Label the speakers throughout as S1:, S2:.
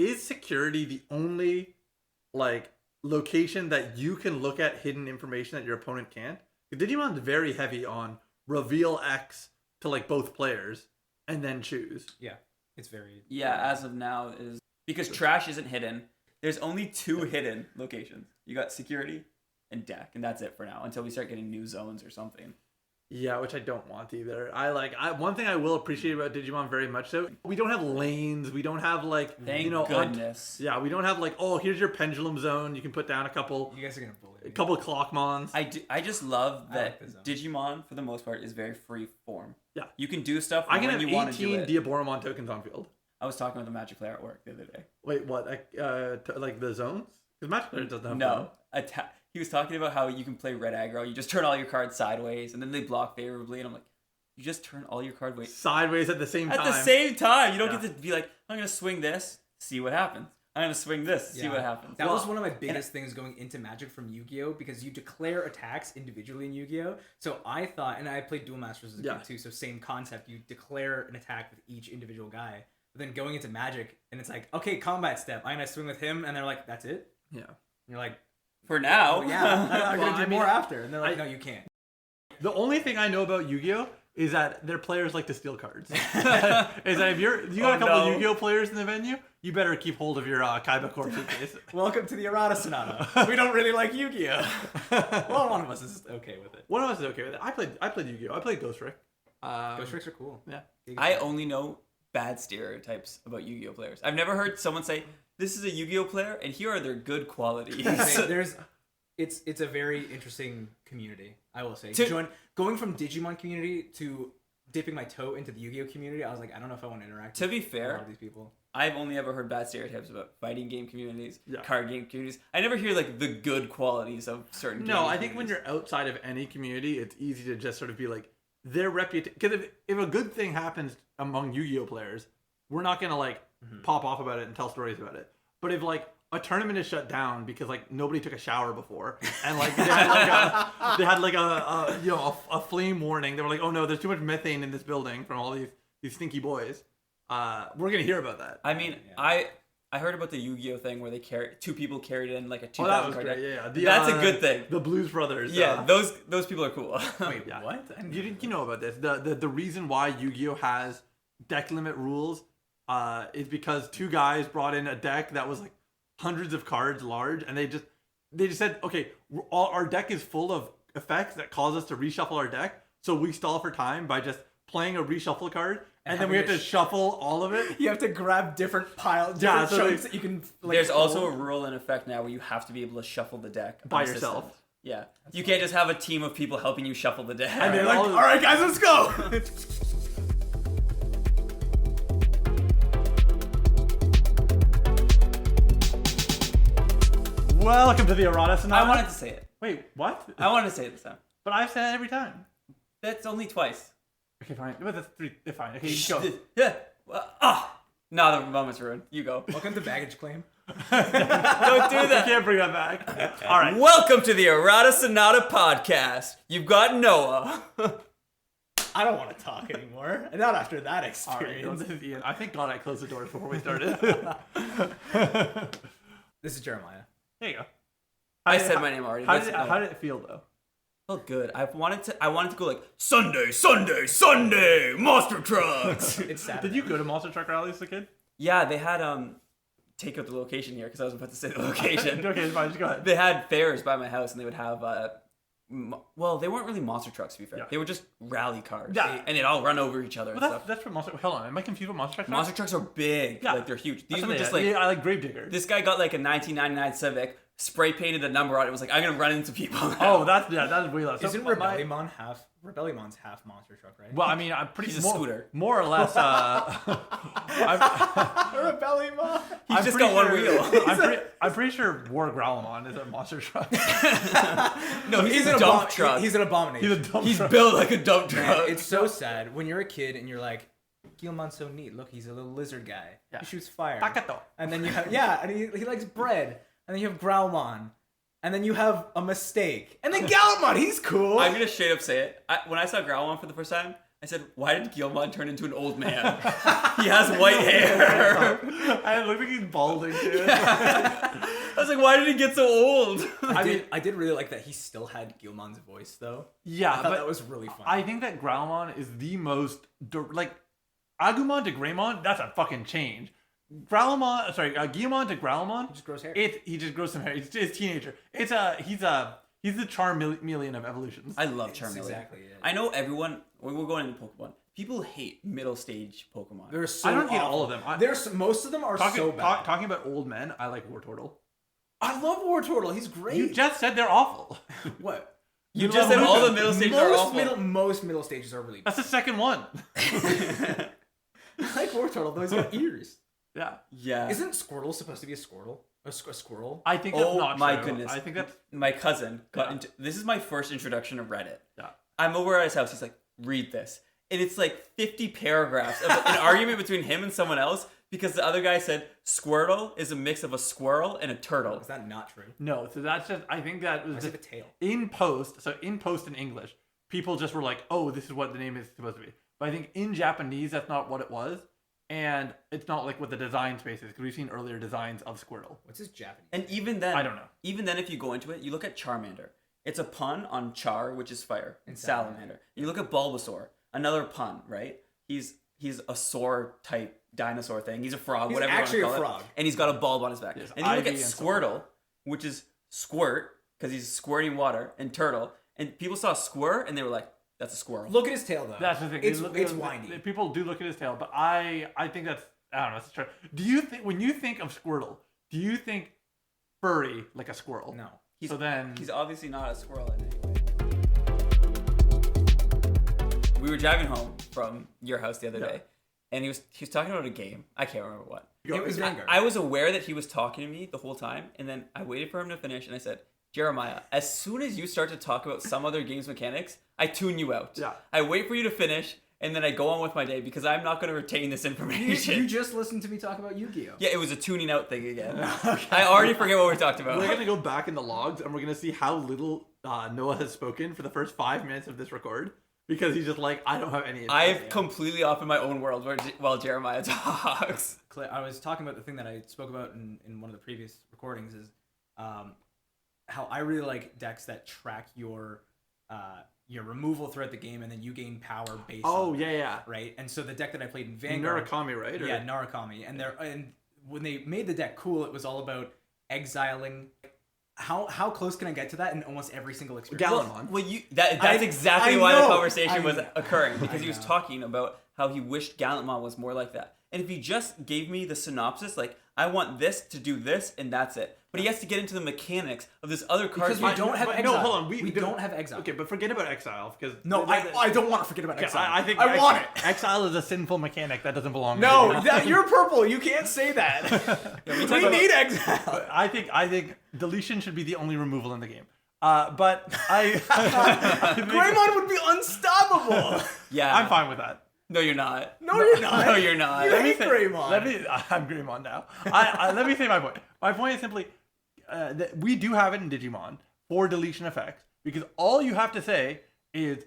S1: is security the only like location that you can look at hidden information that your opponent can't? Digimon's very heavy on reveal X to like both players and then choose.
S2: Yeah, it's very...
S3: As of now is because trash isn't hidden. There's only 2 hidden locations. You got security and deck, and that's it for now until we start getting new zones or something.
S1: Yeah, which I don't want either. One thing I will appreciate about Digimon very much so, we don't have lanes, we don't have like
S3: Thank
S1: you know
S3: goodness.
S1: we don't have like, oh, here's your pendulum zone, you can put down a couple
S2: You guys are gonna bully me.
S1: clockmons.
S3: I just love that
S2: like the
S3: Digimon for the most part is very free form.
S1: Yeah.
S3: You can do stuff
S1: I can
S3: when
S1: have
S3: you want to do
S1: 18
S3: it.
S1: Diaboromon tokens on field.
S3: I was talking with a Magic player at work the other day.
S1: Wait, what? Like the zones? Because Magic Player doesn't have
S3: No. He was talking about how you can play red aggro. You just turn all your cards sideways, and then they block favorably. And I'm like, you just turn all your card weight
S1: sideways at the same time.
S3: at the same time. You don't get to be like, I'm gonna swing this, see what happens. I'm gonna swing this, see what happens.
S2: That was one of my biggest things going into Magic from Yu-Gi-Oh! Because you declare attacks individually in Yu-Gi-Oh! So I thought, and I played Duel Masters as a kid too, so same concept. You declare an attack with each individual guy. But then going into Magic, and it's like, okay, combat step. I'm gonna swing with him, and they're like, that's it?
S1: Yeah.
S2: And you're like,
S3: For now.
S2: oh, yeah, I'm
S1: Well,
S2: gonna do more after. And they're like, no, you can't.
S1: The only thing I know about Yu-Gi-Oh! Is that their players like to steal cards. Is that if you got a couple of Yu-Gi-Oh! Players in the venue, you better keep hold of your Kaiba Core suitcase.
S2: Welcome to the Errata Sonata. We don't really like Yu-Gi-Oh! Well, one of us is okay with it.
S1: One of us is okay with it. I played Yu-Gi-Oh! I played Ghost Rick.
S2: Ghost Tricks are cool.
S1: Yeah.
S3: I only know bad stereotypes about Yu-Gi-Oh! Players. I've never heard someone say, this is a Yu-Gi-Oh! Player, and here are their good qualities.
S2: It's a very interesting community, I will say.
S3: To-
S2: Going from Digimon community to dipping my toe into the Yu-Gi-Oh! Community, I was like, I don't know if I want to interact
S3: To be
S2: with a
S3: fair,
S2: lot of these people.
S3: I've only ever heard bad stereotypes about fighting game communities,
S1: Yeah.
S3: card game communities. I never hear like the good qualities of certain.
S1: No,
S3: gaming
S1: I think when
S3: communities.
S1: you're outside of any community, it's easy to just sort of be like their reputation. Because if a good thing happens among Yu-Gi-Oh! Players, we're not gonna like pop off about it and tell stories about it. But if like a tournament is shut down because like nobody took a shower before and like they had like a flame warning, they were like, oh no, there's too much methane in this building from all these stinky boys. We're gonna hear about that.
S3: I mean, I heard about the Yu-Gi-Oh! Thing where they two people carried in like a
S1: Oh, that
S3: 2,000
S1: was
S3: card
S1: great.
S3: deck.
S1: Yeah,
S3: That's a good thing.
S1: The Blues Brothers.
S3: Yeah, those people are cool.
S2: Wait,
S1: Yeah.
S2: what?
S1: You know about this. The reason why Yu-Gi-Oh! Has deck limit rules is because 2 guys brought in a deck that was like hundreds of cards large, and they just said, okay, our deck is full of effects that cause us to reshuffle our deck, so we stall for time by just playing a reshuffle card, and then we have to shuffle all of it.
S2: You have to grab different piles,
S1: Yeah,
S2: different
S1: so
S2: chunks that you can. Like,
S3: There's also a
S2: fold.
S3: rule in effect now where you have to be able to shuffle the deck
S1: By
S3: on
S1: yourself.
S3: systems. Yeah, you can't just have a team of people helping you shuffle the deck.
S1: And
S2: They're
S1: then
S2: like,
S1: all
S2: all right, guys, let's go.
S1: Welcome to the Errata Sonata.
S3: I wanted to say it.
S1: Wait, what?
S3: I wanted to say it this time.
S1: But I've said it every time.
S3: That's only twice.
S1: Okay, fine. But that's 3. Fine. Okay, you go.
S3: Yeah. No, the moment's ruined. You go.
S2: Welcome to Baggage Claim.
S3: Don't do
S1: You
S3: that.
S1: can't bring that back. All right.
S3: Welcome to the Errata Sonata podcast. You've got Noah.
S2: I don't want to talk anymore. Not after that
S1: All right,
S2: experience.
S1: this is Ian. I thank God I closed the doors before we started.
S2: This is Jeremiah.
S1: There you go.
S3: I said my name already.
S1: How
S3: That's-
S1: did it feel though?
S3: felt good. I wanted to go like Sunday, monster trucks.
S2: It's sad.
S1: Did you go to Monster Truck rallies as a kid?
S3: Yeah, they had take out the location here because I was about to say the location.
S1: Okay, it's fine. Just go ahead.
S3: They had fairs by my house, and they would have well, they weren't really monster trucks to be fair.
S1: Yeah.
S3: They were just rally cars.
S1: Yeah.
S3: And they'd all run over each other and
S1: Well,
S3: stuff.
S1: that's what Monster. Hold on, am I confused with Monster Truck?
S3: Monster trucks are big.
S1: Yeah.
S3: Like they're huge.
S1: That's
S3: These
S1: what
S3: were
S1: they
S3: just
S1: had.
S3: like
S1: Yeah, I like Gravedigger.
S3: this guy got like a 1999 Civic, spray painted a number on it. Was like, I'm gonna run into people.
S1: Oh, that's way less.
S2: Isn't
S1: So,
S2: Rebellionmon's half monster truck, right?
S1: well, I mean, I'm pretty.
S3: He's a scooter.
S1: More or less.
S2: Rebellion.
S3: He's just got one wheel.
S1: I'm pretty sure War Growlmon is a monster truck.
S3: No, he's a dump truck.
S2: He's an abomination.
S1: He's a dump
S3: He's
S1: truck.
S3: built like a dump
S2: Man,
S3: truck.
S2: it's so sad when you're a kid and you're like, Guilmon's so neat. Look, he's a little lizard guy.
S1: Yeah.
S2: He shoots fire.
S1: Takato.
S2: And then you have and he likes bread. And then you have Growlmon. And then you have a mistake. And then Gallimon, he's cool.
S3: I'm gonna straight up say it. When I saw Growlmon for the first time, I said, why did Guillemon turn into an old man? He has white hair.
S1: I look like he's balding too.
S3: I was like, why did he get so old?
S2: I did really like that he still had Guillemon's voice though.
S1: Yeah,
S2: I thought
S1: but
S2: that was really fun.
S1: I think that Growlmon is the most like Agumon to Greymon. That's a fucking change. Guillemon to Growlmon.
S2: He just grows hair.
S1: He just grows some hair. He's a teenager. He's the Charmeleon of evolutions.
S3: I love
S2: It's
S3: Charmeleon.
S2: exactly it.
S3: I know everyone. We're going into Pokemon. People hate middle stage Pokemon.
S2: They're so
S1: I don't hate
S2: awful.
S1: all of them.
S2: Most of them are so bad.
S1: Talking about old men, I like Wartortle.
S2: I love Wartortle. He's great.
S1: You just said they're awful.
S2: What?
S3: You just said all the middle stages are awful.
S2: Most middle stages are really bad.
S1: That's the second one.
S2: I like Wartortle, though he's got ears.
S1: Yeah.
S3: Yeah.
S2: Isn't Squirtle supposed to be a Squirtle? A squirrel?
S1: I think that's
S3: Oh
S1: not
S3: my
S1: true.
S3: goodness.
S1: I think that's
S3: My cousin got
S1: Yeah.
S3: into. This is my first introduction to Reddit.
S1: Yeah.
S3: I'm over at his house. He's like, read this. And it's like 50 paragraphs of an argument between him and someone else because the other guy said Squirtle is a mix of a squirrel and a turtle.
S2: Is that not true?
S1: no. So that's just. I think that
S2: Why
S1: was
S2: does it
S1: just
S2: have a tail?
S1: in post. So in post in English, people just were like, "Oh, this is what the name is supposed to be." But I think in Japanese, that's not what it was, and it's not like what the design space is because we've seen earlier designs of Squirtle.
S2: What's his Japanese?
S3: And even then,
S1: I don't know.
S3: Even then, if you go into it, you look at Charmander. It's a pun on Char, which is fire, and Salamander. You look at Bulbasaur, another pun, right? He's a soar type dinosaur thing. He's a frog,
S2: He's
S3: whatever
S2: actually
S3: you
S2: a
S3: want to call
S2: frog.
S3: it. And he's got a bulb on his back.
S1: Yes,
S3: and you look at
S1: Ivy and
S3: Squirtle, which is squirt because he's squirting water, and turtle. And people saw squirt and they were like, "That's a squirrel."
S2: Look at his tail, though.
S1: That's the thing.
S2: It's
S1: Look-
S2: windy.
S1: People do look at his tail, but I think that's I don't know. It's true. Do you think when you think of Squirtle, do you think furry like a squirrel?
S2: No.
S1: So then
S3: He's obviously not a squirrel in any way. We were driving home from your house the other day, and he was talking about a game. I can't remember what.
S2: It was Vanguard.
S3: I was aware that he was talking to me the whole time, and then I waited for him to finish, and I said, Jeremiah, as soon as you start to talk about some other game's mechanics, I tune you out.
S1: Yeah.
S3: I wait for you to finish, and then I go on with my day because I'm not going to retain this information.
S2: You just listened to me talk about Yu-Gi-Oh!
S3: Yeah, it was a tuning out thing again. I already forget what we talked about.
S1: we're gonna go back in the logs and we're gonna see how little Noah has spoken for the first 5 minutes of this record because he's just like I don't have any.
S3: I've completely off in my own world while Jeremiah talks.
S2: I was talking about the thing that I spoke about in one of the previous recordings is how I really like decks that track your removal throughout the game and then you gain power based on that,
S1: yeah.
S2: right? And so the deck that I played in Vanguard,
S1: Murakami, right? Or-
S2: yeah, Narukami, and when they made the deck cool, it was all about exiling. How close can I get to that in almost every single experience?
S1: Galamon.
S3: Well, that's exactly
S2: I
S3: why
S2: know,
S3: the conversation
S2: I
S3: was
S2: know.
S3: occurring because
S2: I
S3: he was
S2: know.
S3: talking about how he wished Gallantmon was more like that. And if he just gave me the synopsis, like I want this to do this and that's it, but he has to get into the mechanics of this other card.
S2: Because we don't have exile.
S1: No, hold on.
S2: We don't have exile.
S1: Okay, but forget about exile because
S2: No, I don't want to forget about
S1: Okay,
S2: exile.
S1: I think
S2: I want it.
S1: Exile is a sinful mechanic that doesn't belong.
S2: No,
S1: to
S2: that you're purple. You can't say that.
S3: we
S2: we
S3: talk about-
S2: need exile.
S1: I think deletion should be the only removal in the game. But I think-
S2: Greymon would be unstoppable.
S3: Yeah,
S1: I'm fine with that.
S3: No, you're not.
S2: No, you're not.
S3: No, you're not.
S2: You
S3: Let me
S2: hate Greymon.
S1: I'm Greymon now. Let me say my point. My point is simply that we do have it in Digimon for deletion effects because all you have to say is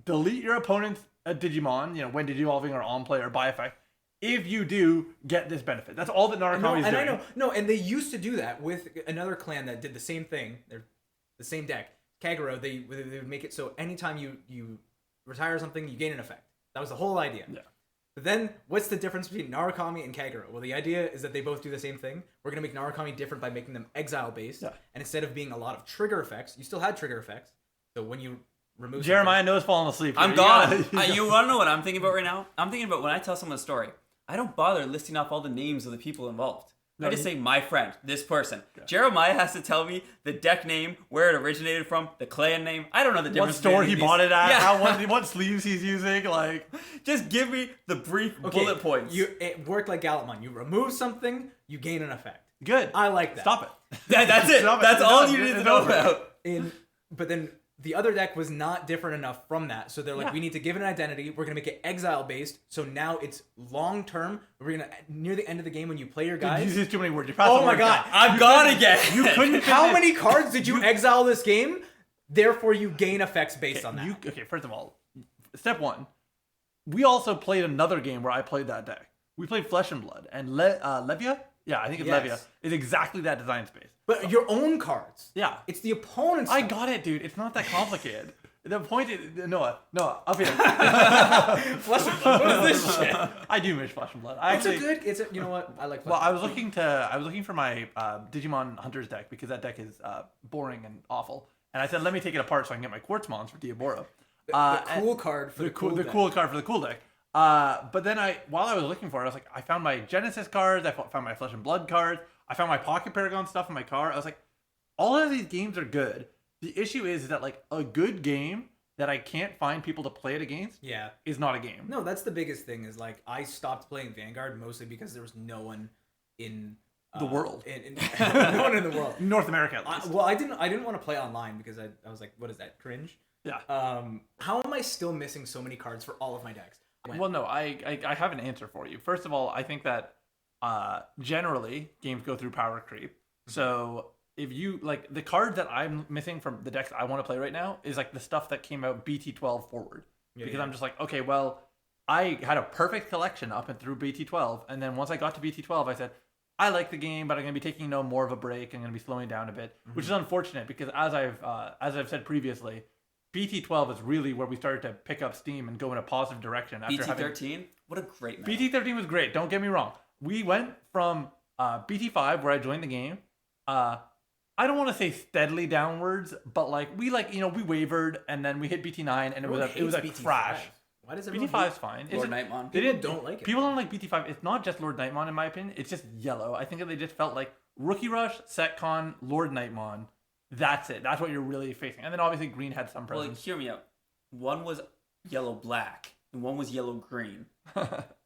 S1: delete your opponent's Digimon, when Digivolving or on play or by effect. If you do, get this benefit. That's all that Narukami is doing.
S2: I know. No, and they used to do that with another clan that did the same thing. They're the same deck. Kagero, they would make it so anytime you retire something, you gain an effect. That was the whole idea.
S1: Yeah.
S2: But then, what's the difference between Narukami and Kagero? Well, the idea is that they both do the same thing. We're going to make Narukami different by making them exile-based.
S1: Yeah.
S2: And instead of being a lot of trigger effects, you still had trigger effects. So when you remove
S1: Jeremiah knows falling asleep.
S3: I'm
S1: You
S3: gone.
S1: gotta-
S3: You want to know what I'm thinking about right now? I'm thinking about when I tell someone a story. I don't bother listing off all the names of the people involved. I just say my friend, this person. Jeremiah has to tell me the deck name, where it originated from, the clan name. I don't know the
S1: What
S3: difference.
S1: store he
S3: between
S1: bought
S3: these.
S1: it at?
S3: Yeah.
S1: What sleeves he's using? Like,
S3: Just give me the brief
S2: Okay,
S3: bullet points.
S2: It worked like Gallantmon. You remove something, you gain an effect.
S1: good.
S2: I like that.
S1: Stop it.
S3: That's it.
S1: Stop it.
S3: That's
S1: It's
S3: all
S1: done.
S3: you need
S1: It's
S3: to know
S1: over.
S3: about.
S2: But then the other deck was not different enough from that. So they're like,
S1: Yeah.
S2: we need to give it an identity. We're going to make it exile based. So now it's long term. We're going to, near the end of the game when you play your
S1: Dude,
S2: guys.
S1: you use too many words. You passed
S2: Oh
S1: the
S2: my
S1: word
S2: God.
S1: count.
S3: I'm gone again.
S1: You couldn't.
S2: How
S1: finish-
S2: many cards did you exile this game? Therefore, you gain effects based on that.
S1: Okay, first of all, step one, we also played another game where I played that deck. We played Flesh and Blood, and Levia. Yeah, I think it's
S2: Yes.
S1: Levia. Is exactly that design space.
S2: But your own cards.
S1: Yeah.
S2: It's the opponent's.
S1: I got it, dude. It's not that complicated. The point is, Noah, up here.
S2: Flesh and Blood. What is this shit?
S1: I do miss Flesh and Blood.
S2: You know what? I like. Flesh
S1: Well,
S2: and
S1: I was looking for my Digimon Hunters deck because that deck is boring and awful. And I said, let me take it apart so I can get my Quartz Mons for Diaboro.
S2: the cool card for the cool
S1: the
S2: deck.
S1: cool card for the cool deck. But then while I was looking for it, I was like, I found my Genesis cards. I found my Flesh and Blood cards. I found my Pocket Paragon stuff in my car. I was like, all of these games are good. The issue is that like a good game that I can't find people to play it against
S2: Yeah.
S1: is not a game.
S2: No, that's the biggest thing. Is like I stopped playing Vanguard mostly because there was no one in
S1: The world.
S2: No one in the world.
S1: North America at least.
S2: I didn't want to play online because I was like, what is that? Cringe.
S1: Yeah.
S2: How am I still missing so many cards for all of my decks?
S1: Well, no, I have an answer for you. First of all, I think that generally games go through power creep. So if you like the cards that I'm missing from the decks I want to play right now is like the stuff that came out BT12 forward. Because I'm just like, okay, well, I had a perfect collection up and through BT12, and then once I got to BT12, I said, I like the game, but I'm going to be taking more of a break. I'm going to be slowing down a bit, which is unfortunate because as I've said previously, BT12 is really where we started to pick up steam and go in a positive direction. After
S3: BT13, what a great meta.
S1: BT13 was great. Don't get me wrong. We went from BT5 where I joined the game. I don't want to say steadily downwards, but we wavered and then we hit BT9 and it was a crash.
S2: Why does everyone
S1: BT5 is fine.
S3: Lord Nightmon.
S2: People don't like it.
S1: People don't like BT5. It's not just Lord Nightmon in my opinion. It's just yellow. I think that they just felt like Rookie Rush, Setcon, Lord Nightmon. That's it. That's what you're really facing. And then obviously green had some
S3: Well,
S1: presence.
S3: hear me out. One was yellow black and one was yellow green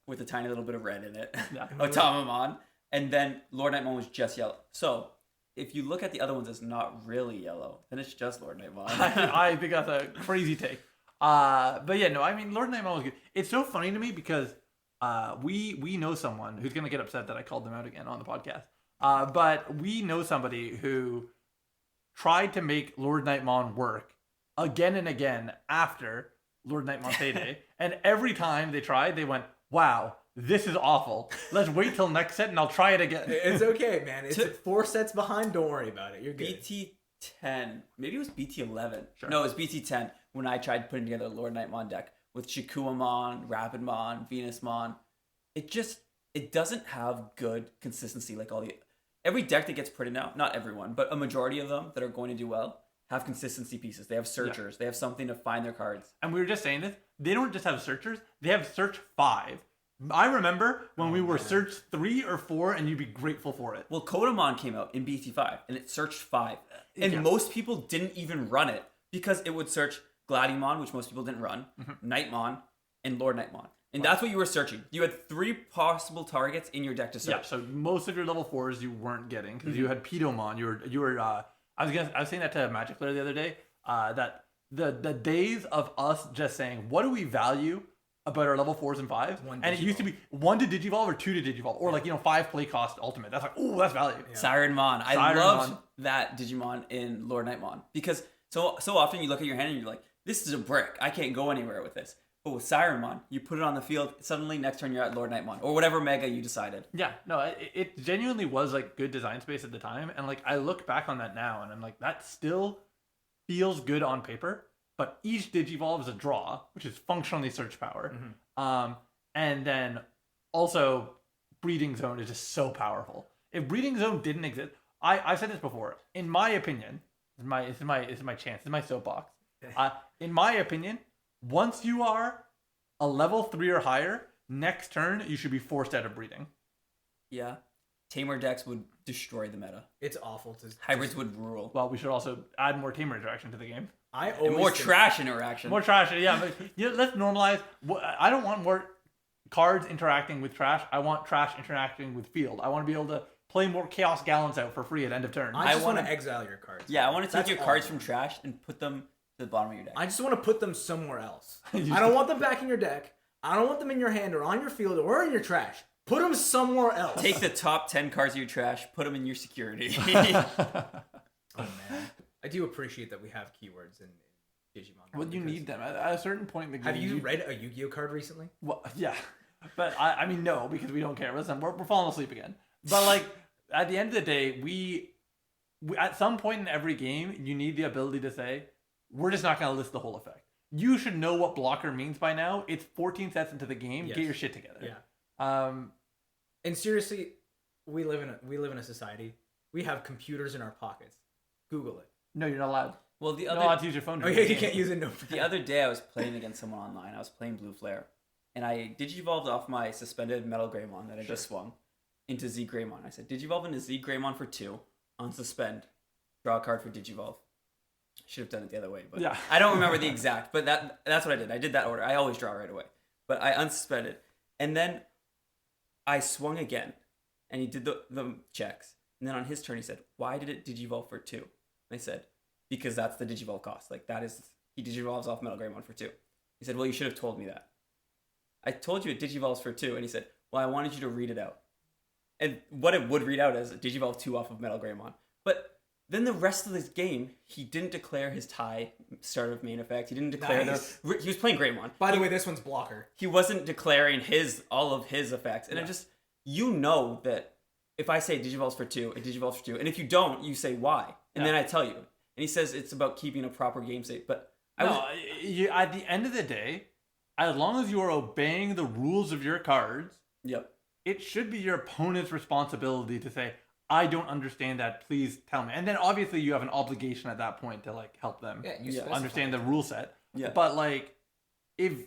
S3: with a tiny little bit of red in it.
S1: Yeah.
S3: Otamamon. And then Lord Nightmon was just yellow. So if you look at the other ones as not really yellow, then it's just Lord Nightmon.
S1: I think that's a crazy take. But yeah, no, I mean Lord Nightmon was good. It's so funny to me because we know someone who's gonna get upset that I called them out again on the podcast. But we know somebody who tried to make Lord Nightmon work again and again after Lord Nightmon's heyday, and every time they tried, they went, "Wow, this is awful. Let's wait till next set and I'll try it again."
S2: It's okay, man. It's 4 sets behind. Don't worry about it. You're good.
S3: BT10, maybe it was BT11.
S1: Sure.
S3: No, it was BT10 when I tried putting together a Lord Nightmon deck with Shikuamon, Rapidmon, Venusmon. It doesn't have good consistency like every deck that gets printed now, not everyone, but a majority of them that are going to do well have consistency pieces. They have searchers. Yeah. They have something to find their cards.
S1: And we were just saying this. They don't just have searchers. They have search 5. I remember when we were search 3 or 4 and you'd be grateful for it.
S3: Well, Kodamon came out in BT5 and it searched 5. And most people didn't even run it because it would search Gladiemon, which most people didn't run, Nightmon, and Lord Nightmon. And that's what you were searching. You had 3 possible targets in your deck to search.
S1: Yeah, so most of your level 4s you weren't getting because you had Pedomon. You were I was saying that to a Magic player the other day, that the days of us just saying, what do we value about our level 4s and 5s? And it used to be 1 to Digivolve or 2 to Digivolve, or 5 play cost ultimate. That's like, oh, that's value.
S3: Yeah. Sirenmon. I loved that Digimon in Lord Nightmon because so often you look at your hand and you're like, this is a brick. I can't go anywhere with this. But with Sirenmon, you put it on the field, suddenly next turn you're at Lord Nightmon or whatever mega you decided.
S1: Yeah, no, it genuinely was good design space at the time, and I look back on that now and I'm like, that still feels good on paper, but each Digivolve is a draw, which is functionally search power. And then also Breeding Zone is just so powerful. If Breeding Zone didn't exist, I've said this before. In my opinion, this is my chance. This is my soapbox. In my opinion, once you are a level 3 or higher, next turn you should be forced out of breeding.
S3: Yeah. Tamer decks would destroy the meta.
S2: It's awful.
S3: Hybrids would rule.
S1: Well, we should also add more Tamer interaction to the game.
S3: More trash interaction.
S1: More trash, yeah. But let's normalize. I don't want more cards interacting with trash. I want trash interacting with field. I want to be able to play more Chaos Gallants out for free at end of turn.
S2: I just want to exile your cards.
S3: Yeah, I want to take your cards from trash and put them to the bottom of your deck.
S2: I just want to put them somewhere else. I don't want them back in your deck. I don't want them in your hand or on your field or in your trash. Put them somewhere else.
S3: Take the top 10 cards of your trash, put them in your security.
S2: Oh man, I do appreciate that we have keywords in Digimon.
S1: Well, you
S2: because-
S1: need them at a certain point in the game.
S2: Have you read a Yu-Gi-Oh card recently?
S1: Well, yeah, but I mean, no, because we don't care. Listen, we're falling asleep again. But like at the end of the day, we at some point in every game, you need the ability to say, we're just not going to list the whole effect. You should know what blocker means by now. It's 14 sets into the game.
S2: Yes.
S1: Get your shit together.
S2: Yeah. And seriously, we live in a society. We have computers in our pockets. Google it.
S1: No, you're not allowed.
S3: Well, the
S1: You're
S3: other
S1: not allowed to use your phone.
S2: Oh yeah, you can't use it. No.
S3: the other day I was playing against someone online. I was playing Blue Flare, and I Digivolved off my suspended Metal Greymon that I just swung into Z Greymon. I said Digivolve into Z Greymon for 2, unsuspend, draw a card for Digivolve. Should have done it the other way, but
S1: Yeah.
S3: I don't remember the exact. But that's what I did. I did that order. I always draw right away, but I unsuspended, and then I swung again, and he did the checks, and then on his turn he said, "Why did it Digivolve for 2?" And I said, "Because that's the Digivolve cost. Like that is he Digivolves off Metal Greymon for 2." He said, "Well, you should have told me that." I told you it Digivolves for 2, and he said, "Well, I wanted you to read it out." And what it would read out as Digivolve 2 off of Metal Greymon. But then the rest of this game, he didn't declare his tie start of main effect. He didn't declare
S2: Nice.
S3: he was playing Greymon.
S2: By the way, this one's blocker.
S3: He wasn't declaring all of his effects. And it just, you know that if I say Digivolves for 2, it Digivolves for 2. And if you don't, you say why. And then I tell you. And he says it's about keeping a proper game state. But
S1: at the end of the day, as long as you are obeying the rules of your cards,
S3: Yep.
S1: it should be your opponent's responsibility to say, I don't understand that, please tell me. And then obviously you have an obligation at that point to like help them understand the rule set.
S3: Yeah.
S1: But like if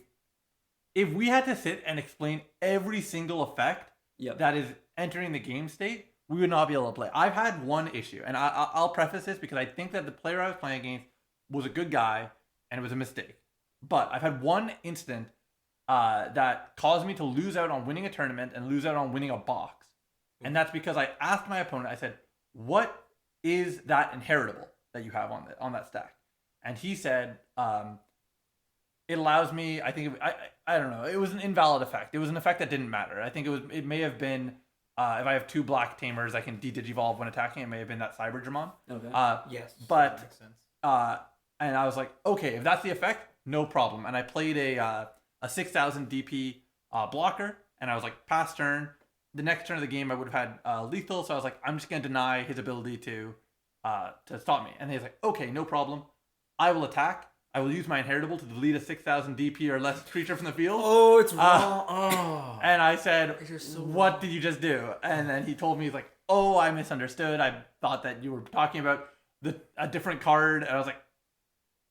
S1: we had to sit and explain every single effect that is entering the game state, we would not be able to play. I've had one issue, and I'll preface this because I think that the player I was playing against was a good guy and it was a mistake. But I've had one incident that caused me to lose out on winning a tournament and lose out on winning a box. And that's because I asked my opponent, I said, what is that inheritable that you have on that stack? And he said, it allows me, I think, I don't know, it was an invalid effect. It was an effect that didn't matter. I think it may have been, if I have 2 black tamers, I can de-digivolve when attacking. It may have been that Cyberdramon.
S3: Okay.
S2: Yes.
S1: But,
S2: that makes sense.
S1: and I was like, okay, if that's the effect, no problem. And I played a 6,000 DP blocker, and I was like, pass turn. The next turn of the game, I would have had lethal, so I was like, I'm just going to deny his ability to stop me. And he's like, okay, no problem. I will attack. I will use my inheritable to delete a 6,000 DP or less creature from the field.
S2: Oh, it's wrong.
S1: And I said,
S2: You're so
S1: what
S2: wrong.
S1: did you just do? And then he told me, he's like, oh, I misunderstood. I thought that you were talking about a different card. And I was like,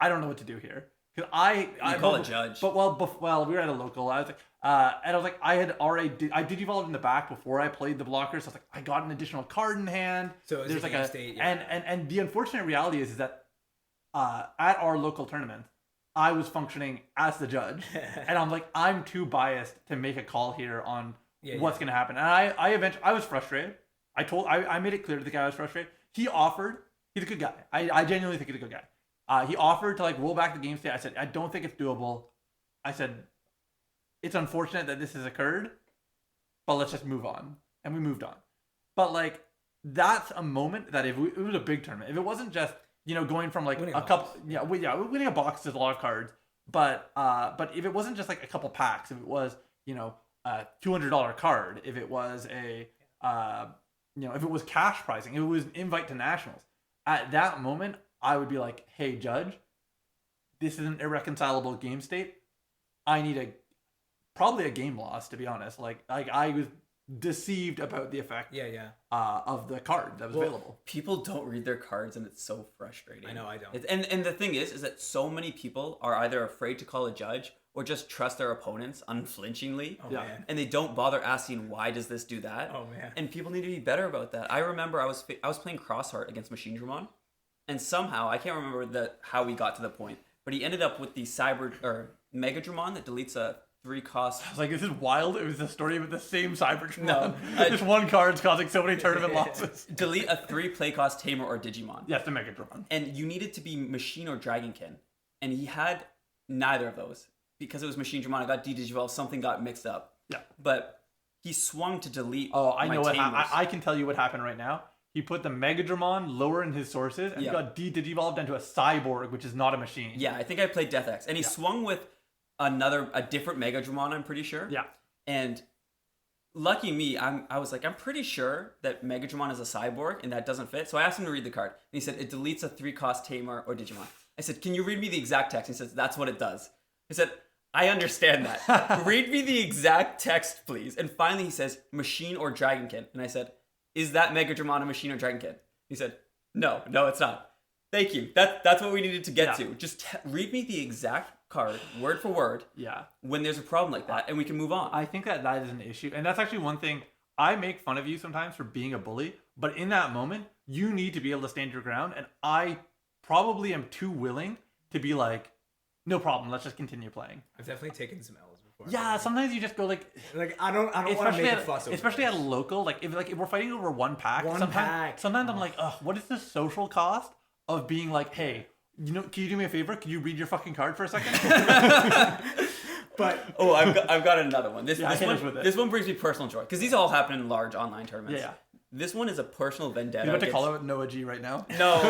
S1: I don't know what to do here. Because I
S3: call a judge.
S1: But well, we were at a local. I was like, and I was like, I digivolved in the back before I played the blocker. So I was like, I got an additional card in hand.
S2: So it was a game state, yeah.
S1: And the unfortunate reality is that at our local tournament, I was functioning as the judge, and I'm like, I'm too biased to make a call here on what's gonna happen. And I eventually I was frustrated. I made it clear to the guy I was frustrated. He offered. He's a good guy. I genuinely think he's a good guy. He offered to like roll back the game state. I said, I don't think it's doable. I said, it's unfortunate that this has occurred, but let's just move on. And we moved on. But like, that's a moment that it was a big tournament. If it wasn't just, going from like
S2: winning
S1: a couple, winning a box is a lot of cards. But if it wasn't just like a couple packs, if it was, a $200 card, if it was if it was cash pricing, if it was an invite to nationals, at that moment, I would be like, hey, judge, this is an irreconcilable game state. I need probably a game loss, to be honest. Like I was deceived about the effect of the card that was available.
S3: People don't read their cards, and it's so frustrating.
S2: I know, I don't.
S3: And the thing is that so many people are either afraid to call a judge or just trust their opponents unflinchingly.
S2: Oh, man.
S3: And they don't bother asking, why does this do that?
S2: Oh, man.
S3: And people need to be better about that. I remember I was playing Crossheart against Machine Dramon, and somehow, I can't remember how we got to the point, but he ended up with the Mega Dramon that deletes a 3-cost.
S1: I was like, this is wild. It was the story with the same Cybertron.
S3: No.
S1: This one card's causing so many tournament losses.
S3: Delete a 3 play cost Tamer or Digimon.
S1: Yes, the Megatron.
S3: And you needed to be Machine or Dragonkin. And he had neither of those. Because it was Machine Dramon, I got D-Digivolve, something got mixed up.
S1: Yeah.
S3: But he swung to delete
S1: I know what
S3: Tamers.
S1: I can tell you what happened right now. he put the Megadramon lower in his sources, and he got de-evolved into a cyborg, which is not a machine.
S3: Yeah, I think I played Death X, and he swung with a different Megadramon, I'm pretty sure.
S1: Yeah.
S3: And lucky me, I was like, I'm pretty sure that Megadramon is a cyborg, and that doesn't fit. So I asked him to read the card, and he said it deletes a 3-cost Tamer or Digimon. I said, can you read me the exact text? He says, that's what it does. I said, I understand that. Read me the exact text, please. And finally he says, machine or Dragonkin. And I said, is that Megadramon a machine or Dragonkin? He said, no, it's not. Thank you. That's what we needed to get to. Just read me the exact card, word for word, when there's a problem like that, and we can move on.
S1: I think that is an issue. And that's actually one thing. I make fun of you sometimes for being a bully, but in that moment, you need to be able to stand your ground. And I probably am too willing to be like, no problem, let's just continue playing.
S2: I've definitely taken some L's before.
S1: Yeah, sometimes you just go like
S2: I don't want to make a fuss over
S1: especially
S2: this.
S1: at a local, like if we're fighting over one pack, sometimes I'm like, what is the social cost of being like, hey, can you do me a favor? Can you read your fucking card for a second?
S2: But
S3: I've got another one. This one brings me personal joy because these all happen in large online tournaments.
S1: Yeah.
S3: This one is a personal vendetta.
S1: You about to call out Noah G right now?
S3: No.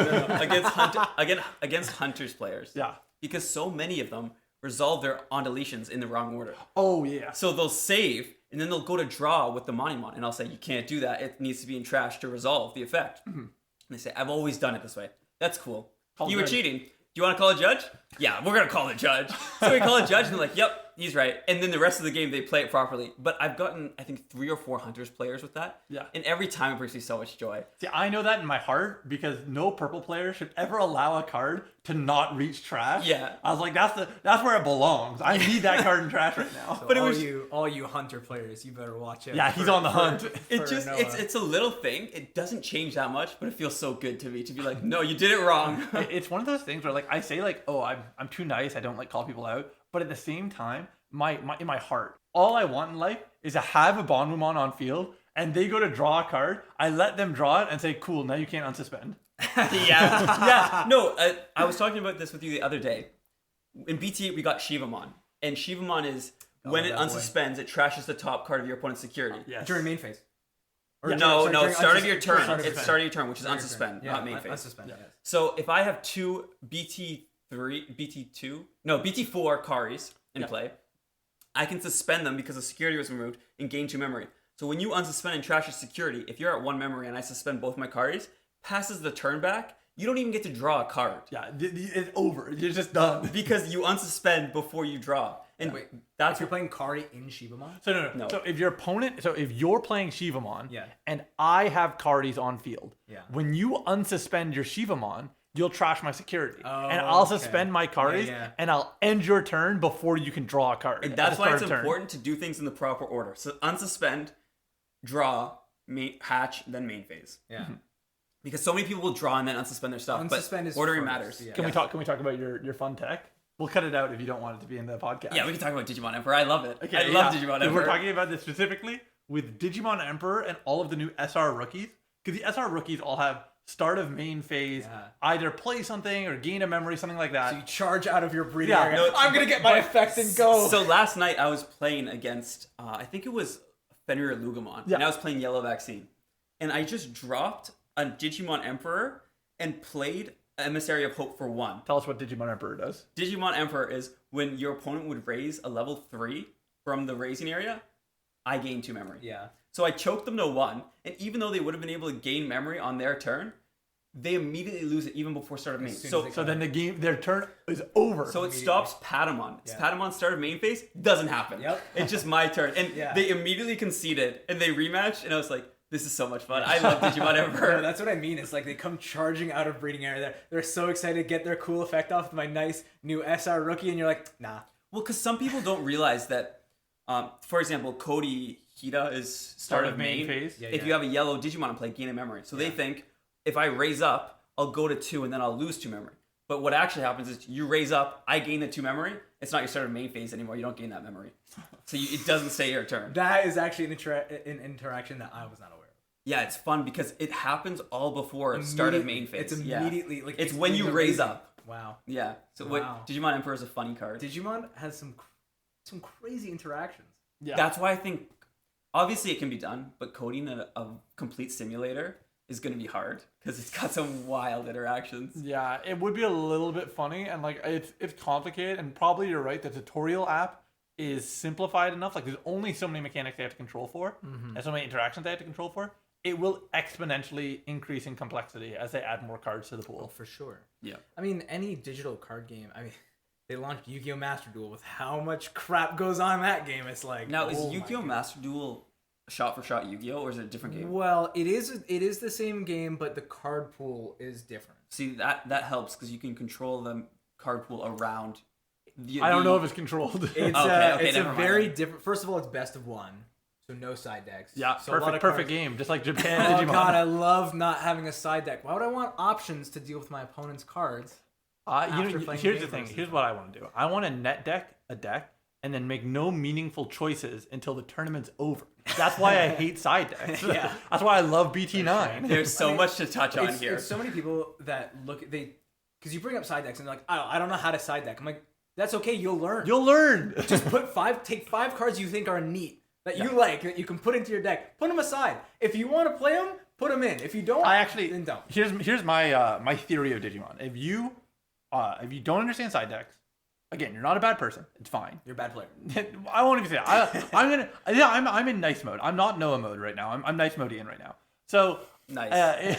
S3: Against Hunters players.
S1: Yeah.
S3: Because so many of them resolve their on deletions in the wrong order.
S1: Oh yeah.
S3: So they'll save and then they'll go to draw with the Monimon, and I'll say, you can't do that. It needs to be in trash to resolve the effect. Mm-hmm. And they say, I've always done it this way. That's cool. You were cheating. Do you want to call a judge? Yeah, we're going to call the judge. So we call a judge, and they're like, yep, he's right. And then the rest of the game, they play it properly. But I've gotten, I think, 3 or 4 Hunters players with that.
S1: Yeah.
S3: And every time it brings me so much joy.
S1: See, I know that in my heart because no purple player should ever allow a card to not reach trash.
S3: Yeah.
S1: I was like, that's where it belongs. I need that card in trash right now.
S2: So but all you Hunter players, you better watch out.
S1: Yeah, he's on the hunt.
S3: It's a little thing. It doesn't change that much, but it feels so good to me to be like, no, you did it wrong.
S1: It's one of those things where like I say like, oh, I'm too nice. I don't like call people out. But at the same time, in my heart, all I want in life is to have a Bonwumon on field and they go to draw a card. I let them draw it and say, cool, now you can't unsuspend.
S3: Yeah. No, I was talking about this with you the other day. In BT8, we got Shivamon. And Shivamon is when it unsuspends, it trashes the top card of your opponent's security.
S2: Yes. During main phase.
S3: Start of your turn. It's start of your turn, which is unsuspend, not main phase.
S2: Unsuspend, yes.
S3: So if I have 2 BT4 Karis in play, I can suspend them because the security was removed and gain 2 memory. So when you unsuspend and trash your security, if you're at 1 memory and I suspend both my Karis, passes the turn back, you don't even get to draw a card.
S1: Yeah, it's over. You're just done.
S3: Because you unsuspend before you draw. And
S2: wait, that's you're playing Kari in Shivamon?
S1: So no. So if you're playing Shivamon, and I have Karis on field, when you unsuspend your Shivamon, you'll trash my security. And I'll suspend my Karis, and I'll end your turn before you can draw a card.
S3: And that's why it's important to do things in the proper order. So unsuspend, draw, hatch, then main phase.
S2: Yeah.
S3: Because so many people will draw and then unsuspend their stuff. Unsuspend but ordering matters.
S1: Yeah. Can we talk about your fun tech? We'll cut it out if you don't want it to be in the podcast.
S3: Yeah, we can talk about Digimon Emperor. I love it. Okay, I love Digimon Emperor.
S1: We're talking about this specifically with Digimon Emperor and all of the new SR rookies. Because the SR rookies all have start of main phase, either play something or gain a memory, something like that.
S2: So you charge out of your breeding area. No, I'm going to get my effect and go.
S3: So last night I was playing against, I think it was Fenrir Lugamon. And I was playing Yellow Vaccine. And I just dropped a Digimon Emperor and played Emissary of Hope for 1.
S1: Tell us what Digimon Emperor does.
S3: Digimon Emperor is when your opponent would raise a level 3 from the raising area, I gain 2 memory.
S2: Yeah.
S3: So I choked them to 1, and even though they would have been able to gain memory on their turn, they immediately lose it even before start of main.
S1: So then their turn is over.
S3: So it stops Patamon. Patamon start of main phase doesn't happen.
S2: Yep.
S3: It's just my turn. And they immediately conceded, and they rematched, and I was like, this is so much fun. I love Digimon Emperor.
S2: No, that's what I mean. It's like they come charging out of breeding area. They're so excited to get their cool effect off with my nice new SR rookie, and you're like, nah.
S3: Well, because some people don't realize that, for example, Cody Hida is start of main phase. If you have a yellow Digimon in play, gain a memory. So they think, if I raise up, I'll go to 2, and then I'll lose 2 memory. But what actually happens is you raise up, I gain the 2 memory. It's not your start of main phase anymore. You don't gain that memory. So it doesn't stay your turn.
S2: That is actually an interaction that I was not aware of.
S3: Yeah, it's fun because it happens all before start of main phase.
S2: It's immediately like
S3: it's when you raise up.
S2: Wow.
S3: Yeah. So Digimon Emperor is a funny card.
S2: Digimon has some crazy interactions.
S3: Yeah. That's why I think obviously it can be done, but coding a complete simulator is going to be hard because it's got some wild interactions.
S1: Yeah, it would be a little bit funny, and like it's complicated, and probably you're right. The tutorial app is simplified enough. Like there's only so many mechanics they have to control for, and so many interactions they have to control for. It will exponentially increase in complexity as they add more cards to the pool.
S2: Oh, for sure.
S3: Yeah.
S2: I mean, any digital card game. I mean, they launched Yu-Gi-Oh! Master Duel with how much crap goes on in that game. It's like
S3: Now, is
S2: oh
S3: Yu-Gi-Oh! Master Duel shot for shot Yu-Gi-Oh! Or is it a different game?
S2: Well, it is the same game, but the card pool is different.
S3: See, that helps because you can control the card pool around.
S1: I don't know if it's controlled.
S2: It's
S3: Okay,
S2: it's a
S3: never mind.
S2: very different. First of all, it's best of one, so no side decks.
S1: Yeah,
S2: so a lot of
S1: perfect
S2: cards-
S1: game, just like Japan.
S2: Oh
S1: Digimon.
S2: god, I love not having a side deck. Why would I want options to deal with my opponent's cards? After playing
S1: Here's
S2: game
S1: the thing.
S2: versus
S1: Here's what I want to do. I want to net deck a deck and then make no meaningful choices until the tournament's over. That's why I hate side decks.
S2: Yeah.
S1: That's why I love BT9.
S3: There's so much to touch on
S2: It's,
S3: here.
S2: it's so many people that look at because you bring up side decks and they're like, I don't know how to side deck. I'm like, that's okay, you'll learn.
S1: You'll learn.
S2: Just take five cards you think are neat that you like that you can put into your deck. Put them aside. If you want to play them, put them in. If you don't, then don't.
S1: Here's my my theory of Digimon. If you don't understand side decks, again, you're not a bad person. It's fine.
S2: You're a bad player.
S1: I won't even say that. I'm in nice mode. I'm not Noah mode right now. I'm nice mode in right now. So
S3: Nice.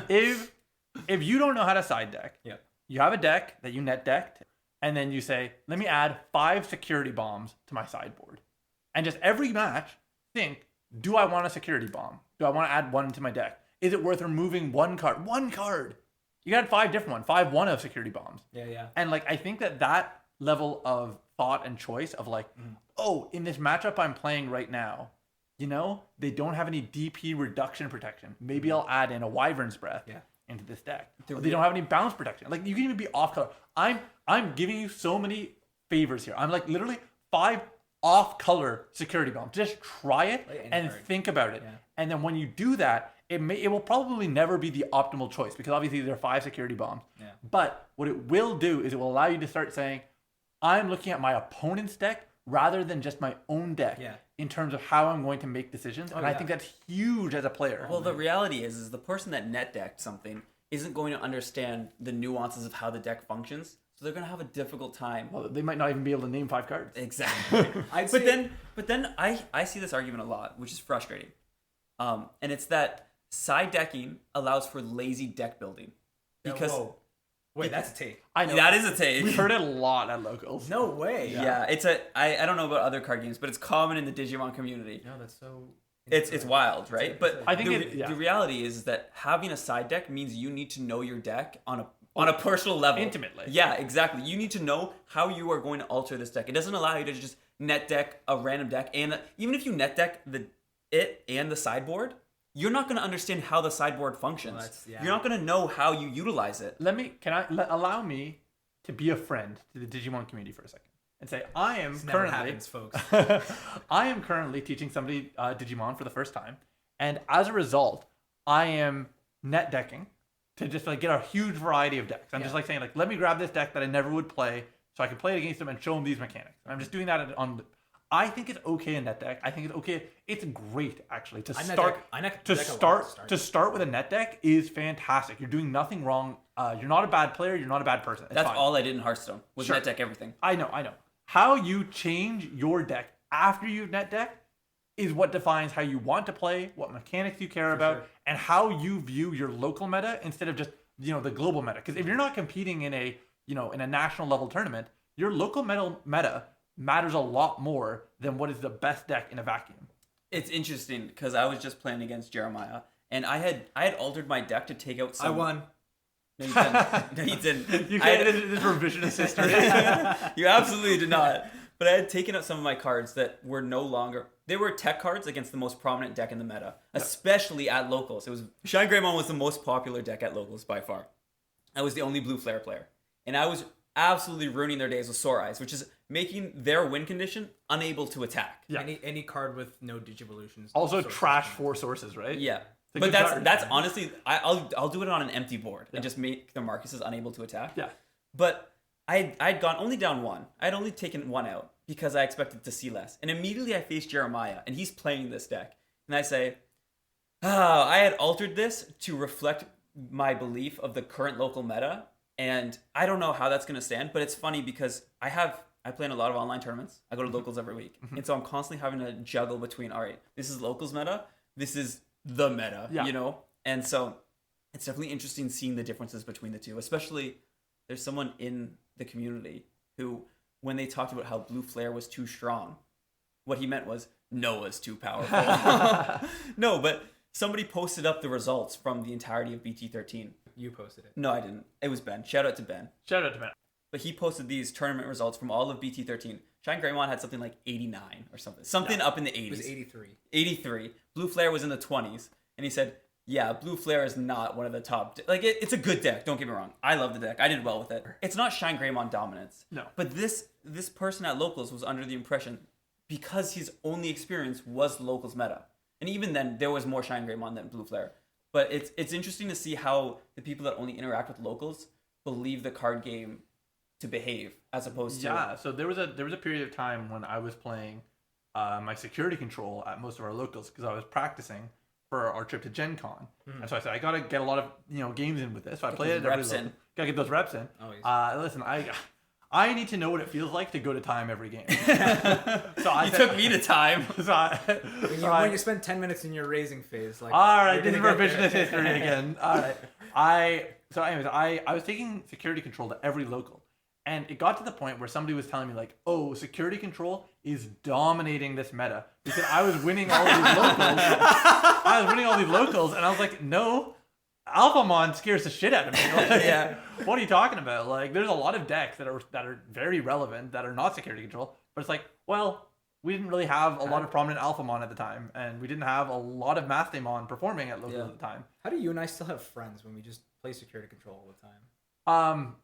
S1: if you don't know how to side deck,
S2: Yeah.
S1: you have a deck that you net decked, and then you say, let me add 5 security bombs to my sideboard. And just every match, think, do I want a security bomb? Do I want to add one to my deck? Is it worth removing one card? One card! You got 5 different ones, 5 one-of security bombs.
S2: Yeah.
S1: And like I think that level of thought and choice of like, oh, in this matchup I'm playing right now, they don't have any DP reduction protection. Maybe I'll add in a Wyvern's Breath into this deck. They don't have any bounce protection. Like you can even be off color. I'm giving you so many favors here. I'm like literally 5 off color security bombs. Just try it and think about it.
S2: Yeah.
S1: And then when you do that, it will probably never be the optimal choice because obviously there are 5 security bombs.
S2: Yeah.
S1: But what it will do is it will allow you to start saying, I'm looking at my opponent's deck rather than just my own deck in terms of how I'm going to make decisions. And I think that's huge as a player.
S3: Well, the reality is the person that net decked something isn't going to understand the nuances of how the deck functions, so they're going to have a difficult time.
S1: Well, they might not even be able to name 5 cards.
S3: Exactly.
S2: I'd
S3: but
S2: say-
S3: then I see this argument a lot, which is frustrating. And it's that side decking allows for lazy deck building. Because
S2: Whoa. Wait, that's a take.
S1: I know.
S3: that is a take.
S1: We've heard it a lot at locals.
S2: No way.
S3: Yeah, I don't know about other card games, but it's common in the Digimon community.
S2: No, that's so.
S3: It's wild, right? But
S1: I think
S3: the reality is that having a side deck means you need to know your deck on a personal level.
S1: Intimately.
S3: Yeah, exactly. You need to know how you are going to alter this deck. It doesn't allow you to just net deck a random deck, and even if you net deck it and the sideboard, you're not going to understand how the sideboard functions.
S2: Well,
S3: You're not going to know how you utilize it.
S1: Allow me to be a friend to the Digimon community for a second and say I am
S2: Never
S1: currently
S2: happens, folks.
S1: I am currently teaching somebody Digimon for the first time, and as a result, I am net decking to just like get a huge variety of decks. I'm just like saying like, let me grab this deck that I never would play so I can play it against them and show them these mechanics. And I'm just doing that on. I think it's okay in net deck. I think it's okay. It's great actually to start with a net deck is fantastic. You're doing nothing wrong. You're not a bad player. You're not a bad person. It's
S3: That's
S1: fine.
S3: all I did in Hearthstone was
S1: Sure.
S3: net deck everything.
S1: I know. How you change your deck after you net deck is what defines how you want to play, what mechanics you care about, and how you view your local meta instead of just the global meta. Because if you're not competing in a in a national level tournament, your local meta matters a lot more than what is the best deck in a vacuum.
S3: It's interesting because I was just playing against Jeremiah, and I had altered my deck to take out some.
S2: I won.
S3: No, you didn't. No, you didn't.
S1: You can't. This revisionist history.
S3: You absolutely did not. But I had taken out some of my cards that were no longer. They were tech cards against the most prominent deck in the meta, especially at locals. It was Shine Greymon was the most popular deck at locals by far. I was the only blue flare player, and I was absolutely ruining their days with Sore Eyes, which is making their win condition unable to attack.
S1: Yeah.
S2: Any card with no Digivolutions.
S1: Also,
S2: so-
S1: trash 4 sources, right?
S3: Yeah.
S1: a
S3: But
S1: good
S3: that's
S1: card.
S3: that's honestly I'll do it on an empty board and just make the Marcuses unable to attack.
S1: Yeah.
S3: But I'd gone only down 1. I'd only taken 1 out because I expected to see less. And immediately I faced Jeremiah, and he's playing this deck. And I say, I had altered this to reflect my belief of the current local meta, and I don't know how that's going to stand, but it's funny because I play in a lot of online tournaments. I go to locals every week. And so I'm constantly having to juggle between, all right, this is locals meta, this is the meta, you know? And so it's definitely interesting seeing the differences between the two, especially there's someone in the community who, when they talked about how Blue Flare was too strong, what he meant was Noah's too powerful. No, but somebody posted up the results from the entirety of BT13.
S2: You posted it.
S3: No, I didn't. It was Ben. Shout out to Ben.
S1: Shout out to Ben.
S3: But he posted these tournament results from all of BT13. Shine Greymon had something like 89 or something. Something up in the 80s.
S2: It was 83.
S3: 83. Blue Flare was in the 20s. And he said, yeah, Blue Flare is not one of the top... it's a good deck, don't get me wrong. I love the deck. I did well with it. It's not Shine Greymon dominance.
S1: No.
S3: But this person at Locals was under the impression, because his only experience was Locals meta. And even then, there was more Shine Greymon than Blue Flare. But it's interesting to see how the people that only interact with Locals believe the card game to behave, as opposed to...
S1: Yeah, so there was a period of time when I was playing my security control at most of our locals because I was practicing for our trip to Gen Con. And so I said, I gotta get a lot of games in with this. So I play it every
S3: reps in.
S1: Gotta get those reps in. Listen, I need to know what it feels like to go to time every game. So
S3: you took me to time.
S2: When you spend 10 minutes in your raising phase, like,
S1: all right, this is revisionist history again. All right. So anyways, I was taking security control to every local. And it got to the point where somebody was telling me, like, oh, security control is dominating this meta. Because I was winning all these locals. And I was like, no, Alphamon scares the shit out of me. Like,
S3: Yeah.
S1: What are you talking about? Like, there's a lot of decks that are very relevant that are not security control. But it's like, well, we didn't really have a lot of prominent Alphamon at the time. And we didn't have a lot of Mathdamon performing at locals at the time.
S2: How do you and I still have friends when we just play security control all the time?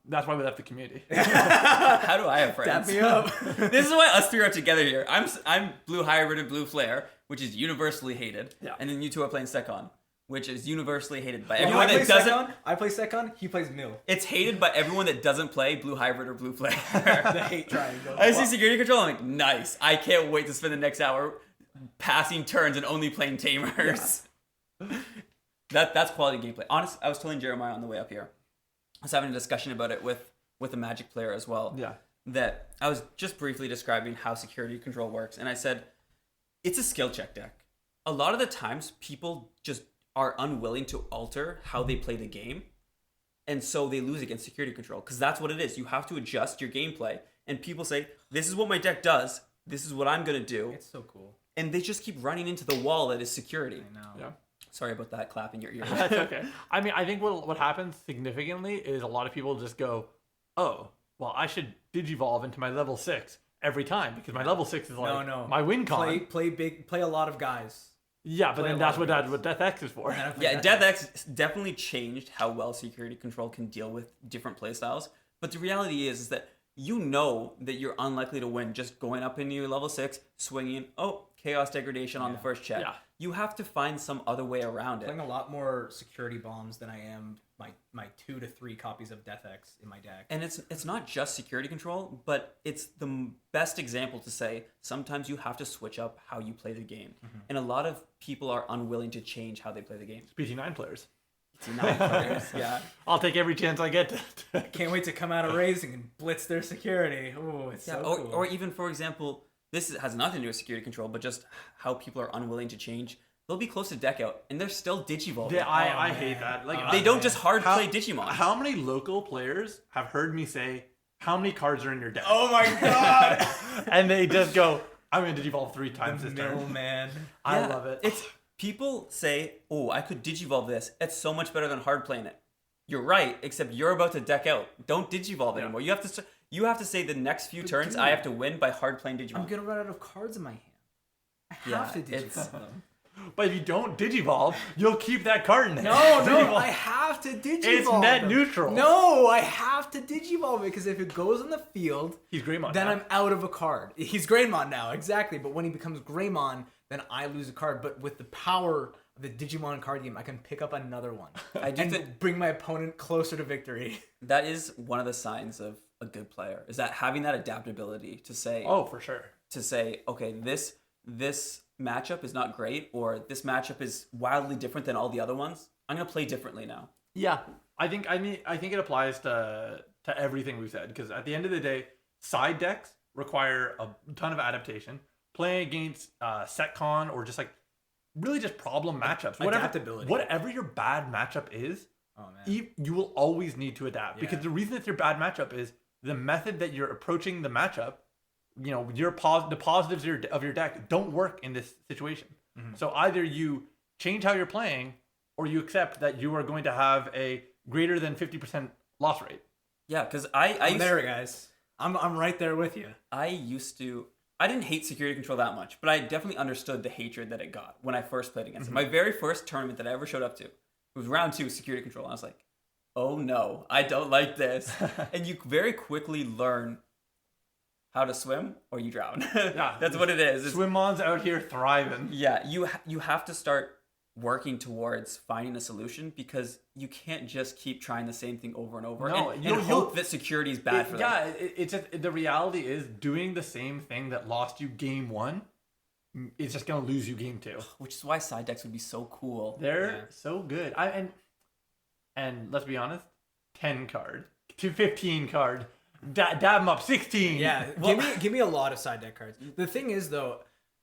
S1: That's why we left the community.
S3: How do I have friends?
S2: Tap me up.
S3: This is why us three are together here. I'm Blue Hybrid and Blue Flare, which is universally hated.
S1: Yeah.
S3: And then you two are playing Secon, which is universally hated by
S2: I
S3: everyone
S2: play
S3: that doesn't.
S2: Secon, I play Secon, he plays Mill.
S3: It's hated by everyone that doesn't play Blue Hybrid or Blue Flare.
S2: The hate triangle.
S3: I see security control. I'm like, nice. I can't wait to spend the next hour passing turns and only playing tamers. Yeah. That's quality gameplay. Honestly, I was telling Jeremiah on the way up here. I was having a discussion about it with a Magic player as well.
S1: Yeah.
S3: That I was just briefly describing how security control works, and I said it's a skill check deck. A lot of the times, people just are unwilling to alter how they play the game, and so they lose against security control because that's what it is. You have to adjust your gameplay, and people say, "This is what my deck does. This is what I'm gonna do."
S2: It's so cool.
S3: And they just keep running into the wall that is security.
S2: I know.
S1: Yeah.
S3: Sorry about that clap in your ear.
S1: That's okay. I mean, I think what happens significantly is a lot of people just go, oh, well, I should digivolve into my level 6 every time because my level 6 is like my win con.
S2: Play a lot of guys.
S1: Yeah, but then that's what Death X is for.
S3: Yeah, Death X definitely changed how well security control can deal with different playstyles. But the reality is that you know that you're unlikely to win just going up into your level 6, swinging, Chaos Degradation on the first check.
S1: Yeah.
S3: You have to find some other way around it.
S2: Playing a lot more security bombs than I am my 2 to 3 copies of Death X in my deck.
S3: And it's not just security control, but it's the best example to say sometimes you have to switch up how you play the game. Mm-hmm. And a lot of people are unwilling to change how they play the game.
S1: PT9 players.
S3: PT9 players, yeah.
S1: I'll take every chance I get to.
S2: Can't wait to come out of Raising and blitz their security. Oh, it's so cool.
S3: Or even, for example, this has nothing to do with security control, but just how people are unwilling to change. They'll be close to deck out, and they're still Digivolving.
S1: Yeah, I hate that. Like
S3: they don't just hard play Digimon.
S1: How many local players have heard me say, how many cards are in your deck?
S2: Oh my god!
S1: And they just go, I'm going to Digivolve 3 times this turn.
S2: Man.
S1: I love it.
S3: It's people say, oh, I could Digivolve this. It's so much better than hard playing it. You're right, except you're about to deck out. Don't Digivolve anymore. You have to say the next few turns I have to win by hard playing Digimon.
S2: I'm gonna run out of cards in my hand. I have to Digivolve them.
S1: But if you don't Digivolve, you'll keep that card in there.
S2: No, I have to Digivolve.
S1: It's net neutral.
S2: No, I have to Digivolve it because if it goes on the field,
S1: he's Greymon.
S2: Then I'm out of a card. He's Greymon now, exactly. But when he becomes Greymon, then I lose a card. But with the power of the Digimon card game, I can pick up another one and bring my opponent closer to victory.
S3: That is one of the signs of a good player, is that having that adaptability to say,
S1: oh, for sure,
S3: to say, okay, this matchup is not great, or this matchup is wildly different than all the other ones, I'm gonna play differently now.
S1: Yeah, I think it applies to everything we've said, because at the end of the day, side decks require a ton of adaptation. Playing against setcon or just like really just problem matchups,
S2: Adaptability.
S1: whatever your bad matchup is,
S2: Oh man.
S1: you will always need to adapt, because
S2: Yeah.
S1: the reason it's your bad matchup is the method that you're approaching the matchup. You know, the positives of your deck don't work in this situation. So either you change how you're playing, or you accept that you are going to have a greater than 50% loss rate.
S3: Yeah, because
S2: I'm there, guys. I'm right there with you.
S3: I didn't hate security control that much, but I definitely understood the hatred that it got when I first played against it. My very first tournament that I ever showed up to, it was round 2 security control. And I was like, oh no, I don't like this. And you very quickly learn how to swim or you drown.
S1: Yeah,
S3: That's what it is.
S1: Swim-ons out here thriving.
S3: Yeah, you have to start working towards finding a solution, because you can't just keep trying the same thing over and over and hope that security is bad for them.
S1: Yeah, it's just, the reality is doing the same thing that lost you game 1 is just going to lose you game 2.
S3: Which is why side decks would be so cool.
S1: They're so good. And let's be honest, 10 card to 15 card, dab them up 16.
S2: Yeah, give me a lot of side deck cards. The thing is though,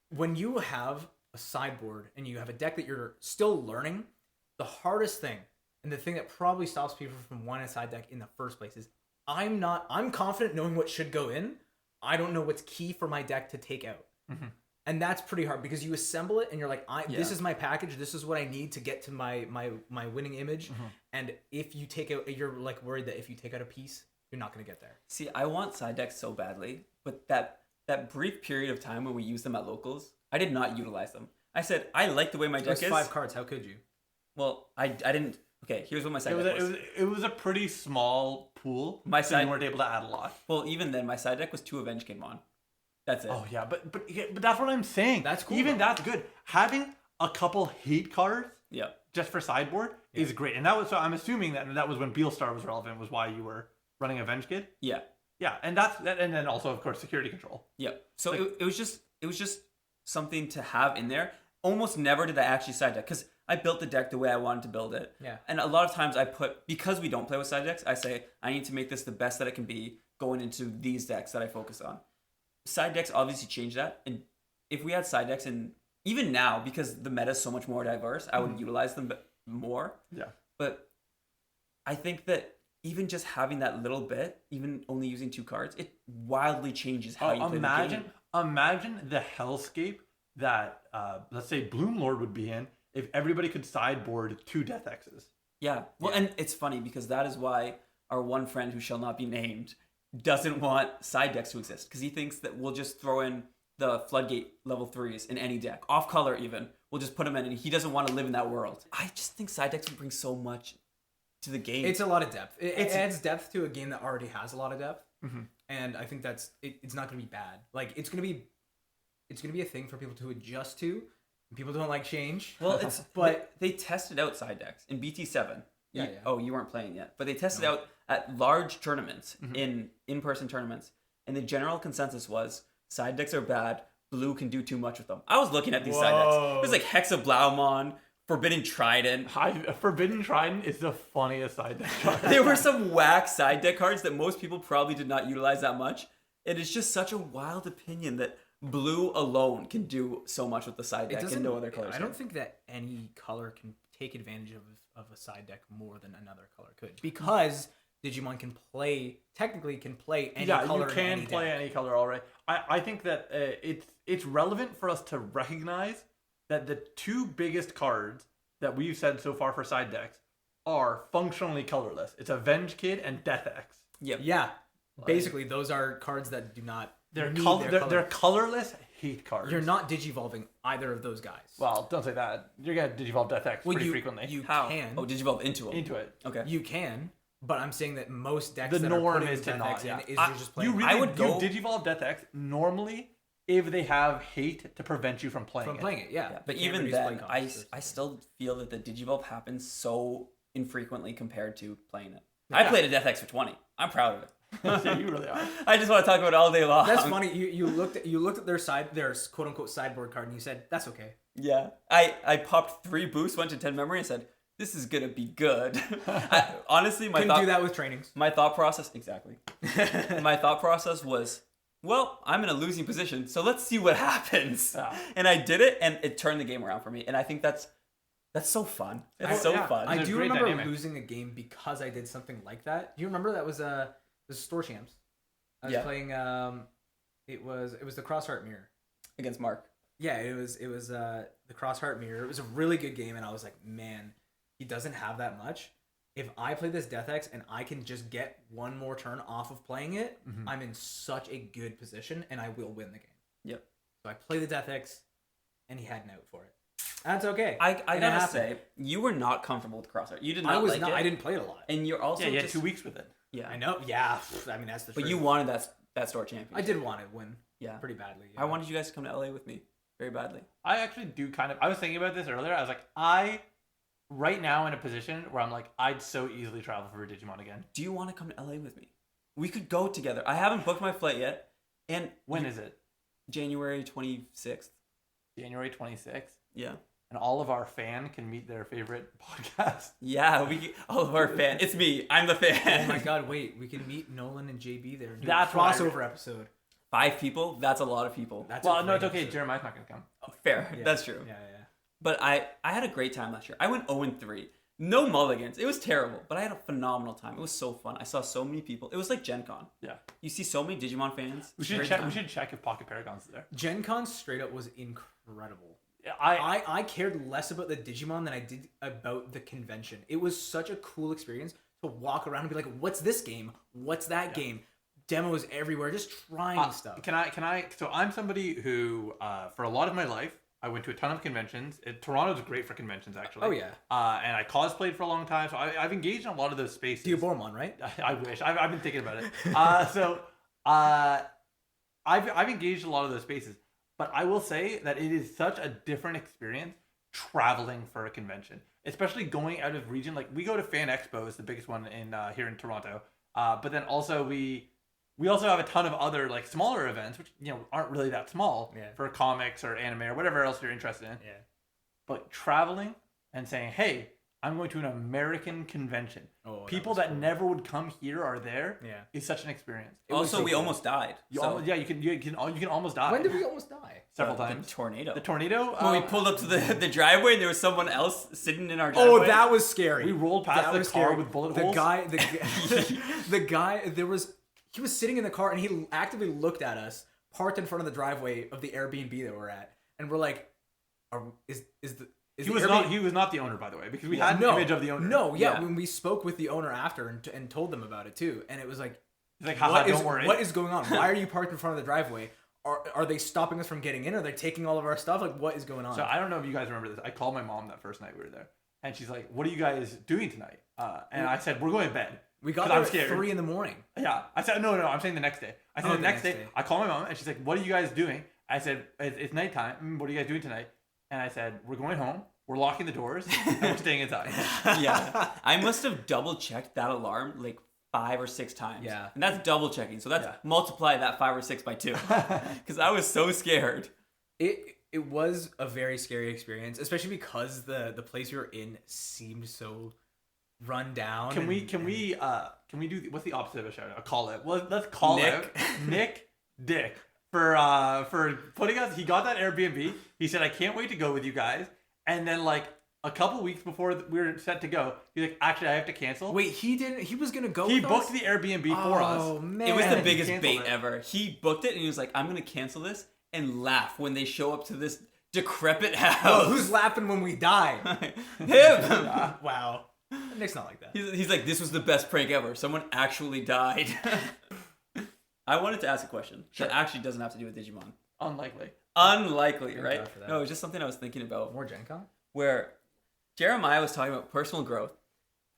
S2: when you have a sideboard and you have a deck that you're still learning, the hardest thing and the thing that probably stops people from wanting a side deck in the first place is I'm confident knowing what should go in. I don't know what's key for my deck to take out. And that's pretty hard, because you assemble it and you're like, this is my package. This is what I need to get to my winning image. And if you take out, you're like worried that if you take out a piece, you're not going to get there.
S3: See, I want side decks so badly, but that brief period of time when we used them at locals, I did not utilize them. I said, I like the way my deck is.
S2: 5 cards. How could you?
S3: Well, I didn't. Okay, here's what my side deck was.
S1: It was a pretty small pool,
S3: My
S1: so
S3: side-
S1: you weren't able to add a lot.
S3: Well, even then, my side deck was 2 Avenge Kid Mon. That's it.
S1: Oh yeah, but that's what I'm saying.
S2: That's cool,
S1: Even
S2: though.
S1: that's good. Having a couple hate cards
S3: Yeah.
S1: just for sideboard is great, and that was, so I'm assuming that was when Beelstar was relevant, was why you were running Avenge Kid.
S3: Yeah.
S1: Yeah, and and then also of course security control.
S3: Yeah. So it was just something to have in there. Almost never did I actually side deck, because I built the deck the way I wanted to build it.
S2: Yeah.
S3: And a lot of times because we don't play with side decks, I say I need to make this the best that it can be going into these decks that I focus on. Side decks obviously change that, and if we had side decks, and even now, because the meta is so much more diverse, I would utilize them more.
S1: Yeah.
S3: But I think that even just having that little bit, even only using 2 cards, it wildly changes how you play the game.
S1: Imagine the hellscape that let's say Bloomlord would be in if everybody could sideboard 2 Death X's.
S3: Yeah. Well, and it's funny because that is why our one friend who shall not be named doesn't want side decks to exist, because he thinks that we'll just throw in the Floodgate level 3s in any deck, off color even. We'll just put them in, and he doesn't want to live in that world. I just think side decks would bring so much to the game.
S2: It's a lot of depth. It adds depth to a game that already has a lot of depth, and I think it's not going to be bad. Like it's going to be a thing for people to adjust to. People don't like change.
S3: Well,
S2: but
S3: they tested out side decks in BT7.
S2: Yeah.
S3: Oh, you weren't playing yet, but they tested out at large tournaments, in-person tournaments, and the general consensus was side decks are bad. Blue can do too much with them. I was looking at these side decks. It was like Hexablaumon, Forbidden Trident.
S1: Forbidden Trident is the funniest side deck card.
S3: There were some whack side deck cards that most people probably did not utilize that much. And it's just such a wild opinion that blue alone can do so much with the side deck and no other colors.
S2: I don't think that any color can take advantage of a side deck more than another color could, because Digimon technically can play any color.
S1: You can
S2: in any
S1: play
S2: deck.
S1: any color, all right. I think that it's relevant for us to recognize that the 2 biggest cards that we've said so far for side decks are functionally colorless. It's Avenge Kid and Death X.
S3: Yep.
S2: Yeah. Basically, those are cards that do not.
S1: They're
S2: need
S1: color.
S2: their
S1: They're colorless hate cards.
S2: You're not digivolving either of those guys.
S1: Well, don't say that. You're gonna digivolve Death X pretty frequently.
S2: You
S3: How?
S2: can.
S3: Oh, Digivolve into them.
S1: into it.
S3: Okay.
S2: You can, but I'm saying that most decks
S1: The
S2: that
S1: norm
S2: are putting
S1: is to
S2: Death
S1: not,
S2: X
S1: yeah.
S2: in is you're just playing.
S1: You really,
S3: I would go-
S1: you digivolve Death X normally if they have hate to prevent you from playing
S2: from
S1: it.
S2: playing it, yeah.
S3: But
S2: You can't
S3: even
S2: reduce play
S3: then,
S2: costs.
S3: I still feel that the Digivolve happens so infrequently compared to playing it. I played a Death X for 20. I'm proud of it.
S1: Yeah, you really are.
S3: I just want to talk about it all day long.
S2: That's funny. You looked at their quote unquote sideboard card and you said that's okay.
S3: Yeah. I popped 3 boosts, went to 10 memory, and said, this is gonna be good. Honestly, my
S2: Couldn't do that with trainings.
S3: My thought process my thought process was, well, I'm in a losing position, so let's see what happens.
S1: Yeah.
S3: And I did it, and it turned the game around for me. And I think that's so fun. It's so fun.
S2: I
S1: It's a
S2: do
S1: great
S2: remember
S1: dynamic.
S2: losing a game because I did something like that. Do you remember that was Store Champs? I was
S3: Yeah.
S2: playing it was the Crossheart Mirror.
S3: Against Mark.
S2: Yeah, it was the Crossheart Mirror. It was a really good game and I was like, man, he doesn't have that much. If I play this Death X and I can just get one more turn off of playing it, I'm in such a good position and I will win the game.
S3: Yep.
S2: So I play the Death X and he had an out for it. That's okay.
S3: I
S2: And it
S3: gotta
S2: happened.
S3: say, you were not comfortable with Crosshair. You did not
S2: I was
S3: like
S2: not.
S3: it.
S2: I didn't play it a lot.
S3: And you're also
S1: Yeah, you had
S3: just,
S1: 2 weeks with it.
S3: Yeah.
S2: I know. Yeah. I mean, that's the
S3: But
S2: truth.
S3: you wanted that store championship.
S2: I did want to win.
S3: Yeah.
S2: Pretty badly.
S3: I wanted you guys to come to LA with me very badly.
S1: I actually do kind of. I was thinking about this earlier. I was like, right now in a position where I'm like, I'd so easily travel for Digimon again.
S3: Do you want to come to LA with me? We could go together. I haven't booked my flight yet. And
S1: When is it?
S3: January 26th.
S1: January 26th.
S3: Yeah.
S1: And all of our fan can meet their favorite podcast.
S3: Yeah, all of our fans. It's me. I'm the fan.
S2: Oh my God! Wait, we can meet Nolan and JB there. And do
S1: That's
S2: a
S1: what I
S2: crossover episode.
S3: 5 people? That's a lot of people.
S2: That's
S1: Well,
S2: a
S1: no, it's
S2: great
S1: okay.
S2: episode.
S1: Jeremiah's not going to come.
S3: Fair.
S2: Yeah,
S3: That's true.
S2: Yeah.
S3: But I had a great time last year. I went 0-3. No mulligans. It was terrible, but I had a phenomenal time. It was so fun. I saw so many people. It was like Gen Con.
S1: Yeah.
S3: You see so many Digimon fans.
S1: We should
S3: Great
S1: check.
S3: time.
S1: We should check if Pocket Paragon's there.
S2: Gen Con straight up was incredible.
S1: Yeah,
S2: I cared less about the Digimon than I did about the convention. It was such a cool experience to walk around and be like, "What's this game? What's that game?" Demos everywhere, just trying stuff.
S1: Can I? So I'm somebody who, for a lot of my life, I went to a ton of conventions. Toronto's great for conventions, actually.
S2: Oh, yeah.
S1: And I cosplayed for a long time, so I've engaged in a lot of those spaces.
S2: Theobormon, right?
S1: I wish. I've been thinking about it. I've engaged in a lot of those spaces, but I will say that it is such a different experience traveling for a convention, especially going out of region. Like we go to Fan Expo, is the biggest one in here in Toronto. But then also we also have a ton of other like smaller events, which aren't really that small for comics or anime or whatever else you're interested in.
S2: Yeah.
S1: But traveling and saying, "Hey, I'm going to an American convention." People that never would come here are there.
S2: Yeah.
S1: Is such an experience.
S3: Also, we almost died.
S1: You
S3: so-
S1: you can almost die.
S2: When did we almost die?
S1: Several
S3: The
S1: times.
S3: tornado.
S1: The tornado.
S3: When we pulled up to the driveway and there was someone else sitting in our driveway.
S2: Oh, that was scary.
S1: We rolled past
S2: That
S1: the
S2: was
S1: car
S2: scary.
S1: with bullet
S2: the
S1: holes.
S2: Guy, the guy, he was sitting in the car and he actively looked at us, parked in front of the driveway of the Airbnb that we're at, and we're like,
S1: He was not the owner, by the way, because we had an image of the owner.
S2: No, yeah,
S3: Yeah.
S2: when we spoke with the owner after and told them about it too, and it was like,
S1: He's like, haha, don't worry.
S2: what is going on? Why are you parked in front of the driveway? Are they stopping us from getting in? Are they taking all of our stuff? Like, what is going on?
S1: So I don't know if you guys remember this. I called my mom that first night we were there, and she's like, "What are you guys doing tonight?" And I said, "We're going to bed."
S2: we got
S1: 'Cause
S2: there
S1: I'm
S2: at
S1: scared.
S2: 3 a.m.
S1: Yeah. I said, no, I'm saying the next day. I said
S2: Oh,
S1: the next day. I called my mom, and she's like, "What are you guys doing?" I said, "It's nighttime. What are you guys doing tonight?" And I said, "We're going home. We're locking the doors, and we're staying inside."
S3: Yeah. I must have double checked that alarm like 5 or 6 times.
S2: Yeah.
S3: And that's double checking. So that's
S1: Yeah.
S3: multiply that 5 or 6 by 2. Because I was so scared.
S2: It was a very scary experience, especially because the place we were in seemed so run down.
S1: Can we do what's the opposite of a shout out? A call out. Well, let's call
S3: Nick.
S1: out Nick Dick for putting us. He got that Airbnb. He said, "I can't wait to go with you guys." And then like a couple weeks before we were set to go, he's like, "Actually, I have to cancel."
S2: Wait, he didn't. He was gonna go.
S1: He
S2: with
S1: booked
S2: us?
S1: the Airbnb for us.
S2: Oh man,
S3: It was
S1: And
S3: the
S1: he
S3: biggest
S1: canceled
S3: bait
S1: it.
S3: ever. He booked it and he was like, I'm going to cancel this and laugh when they show up to this decrepit house.
S2: Oh, who's laughing when we die?
S3: Him!
S2: Wow, Nick's not like that.
S3: He's like, this was the best prank ever. Someone actually died. I wanted to ask a question that actually doesn't have to do with Digimon.
S1: Unlikely.
S3: Unlikely,
S2: Thank
S3: right?
S2: God for that.
S3: No, it was just something I was thinking about.
S2: More Gen Con?
S3: Where Jeremiah was talking about personal growth,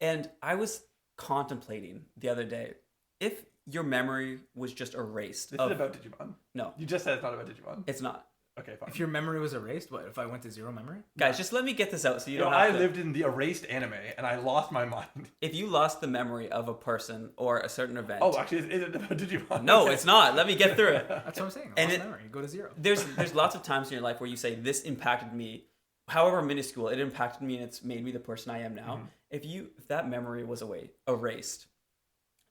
S3: and I was contemplating the other day if your memory was just erased.
S1: This
S3: of-
S1: is about Digimon.
S3: No,
S1: You just said it's not about Digimon.
S3: it's not.
S1: Okay, fine.
S2: If your memory was erased, what if I went to 0 memory?
S3: Guys, just let me get this out so you
S1: You know,
S3: don't have
S1: I
S3: to.
S1: lived in the erased anime, and I lost my mind.
S3: If you lost the memory of a person or a certain event.
S1: Oh, actually, is it about Digimon?
S3: No,
S1: Okay.
S3: it's not. Let me get through it.
S2: That's what I'm saying.
S3: And
S2: Lost
S3: it-
S2: memory. Go to 0.
S3: There's lots of times in your life where you say this impacted me, however minuscule, it impacted me and it's made me the person I am now. If that memory was erased,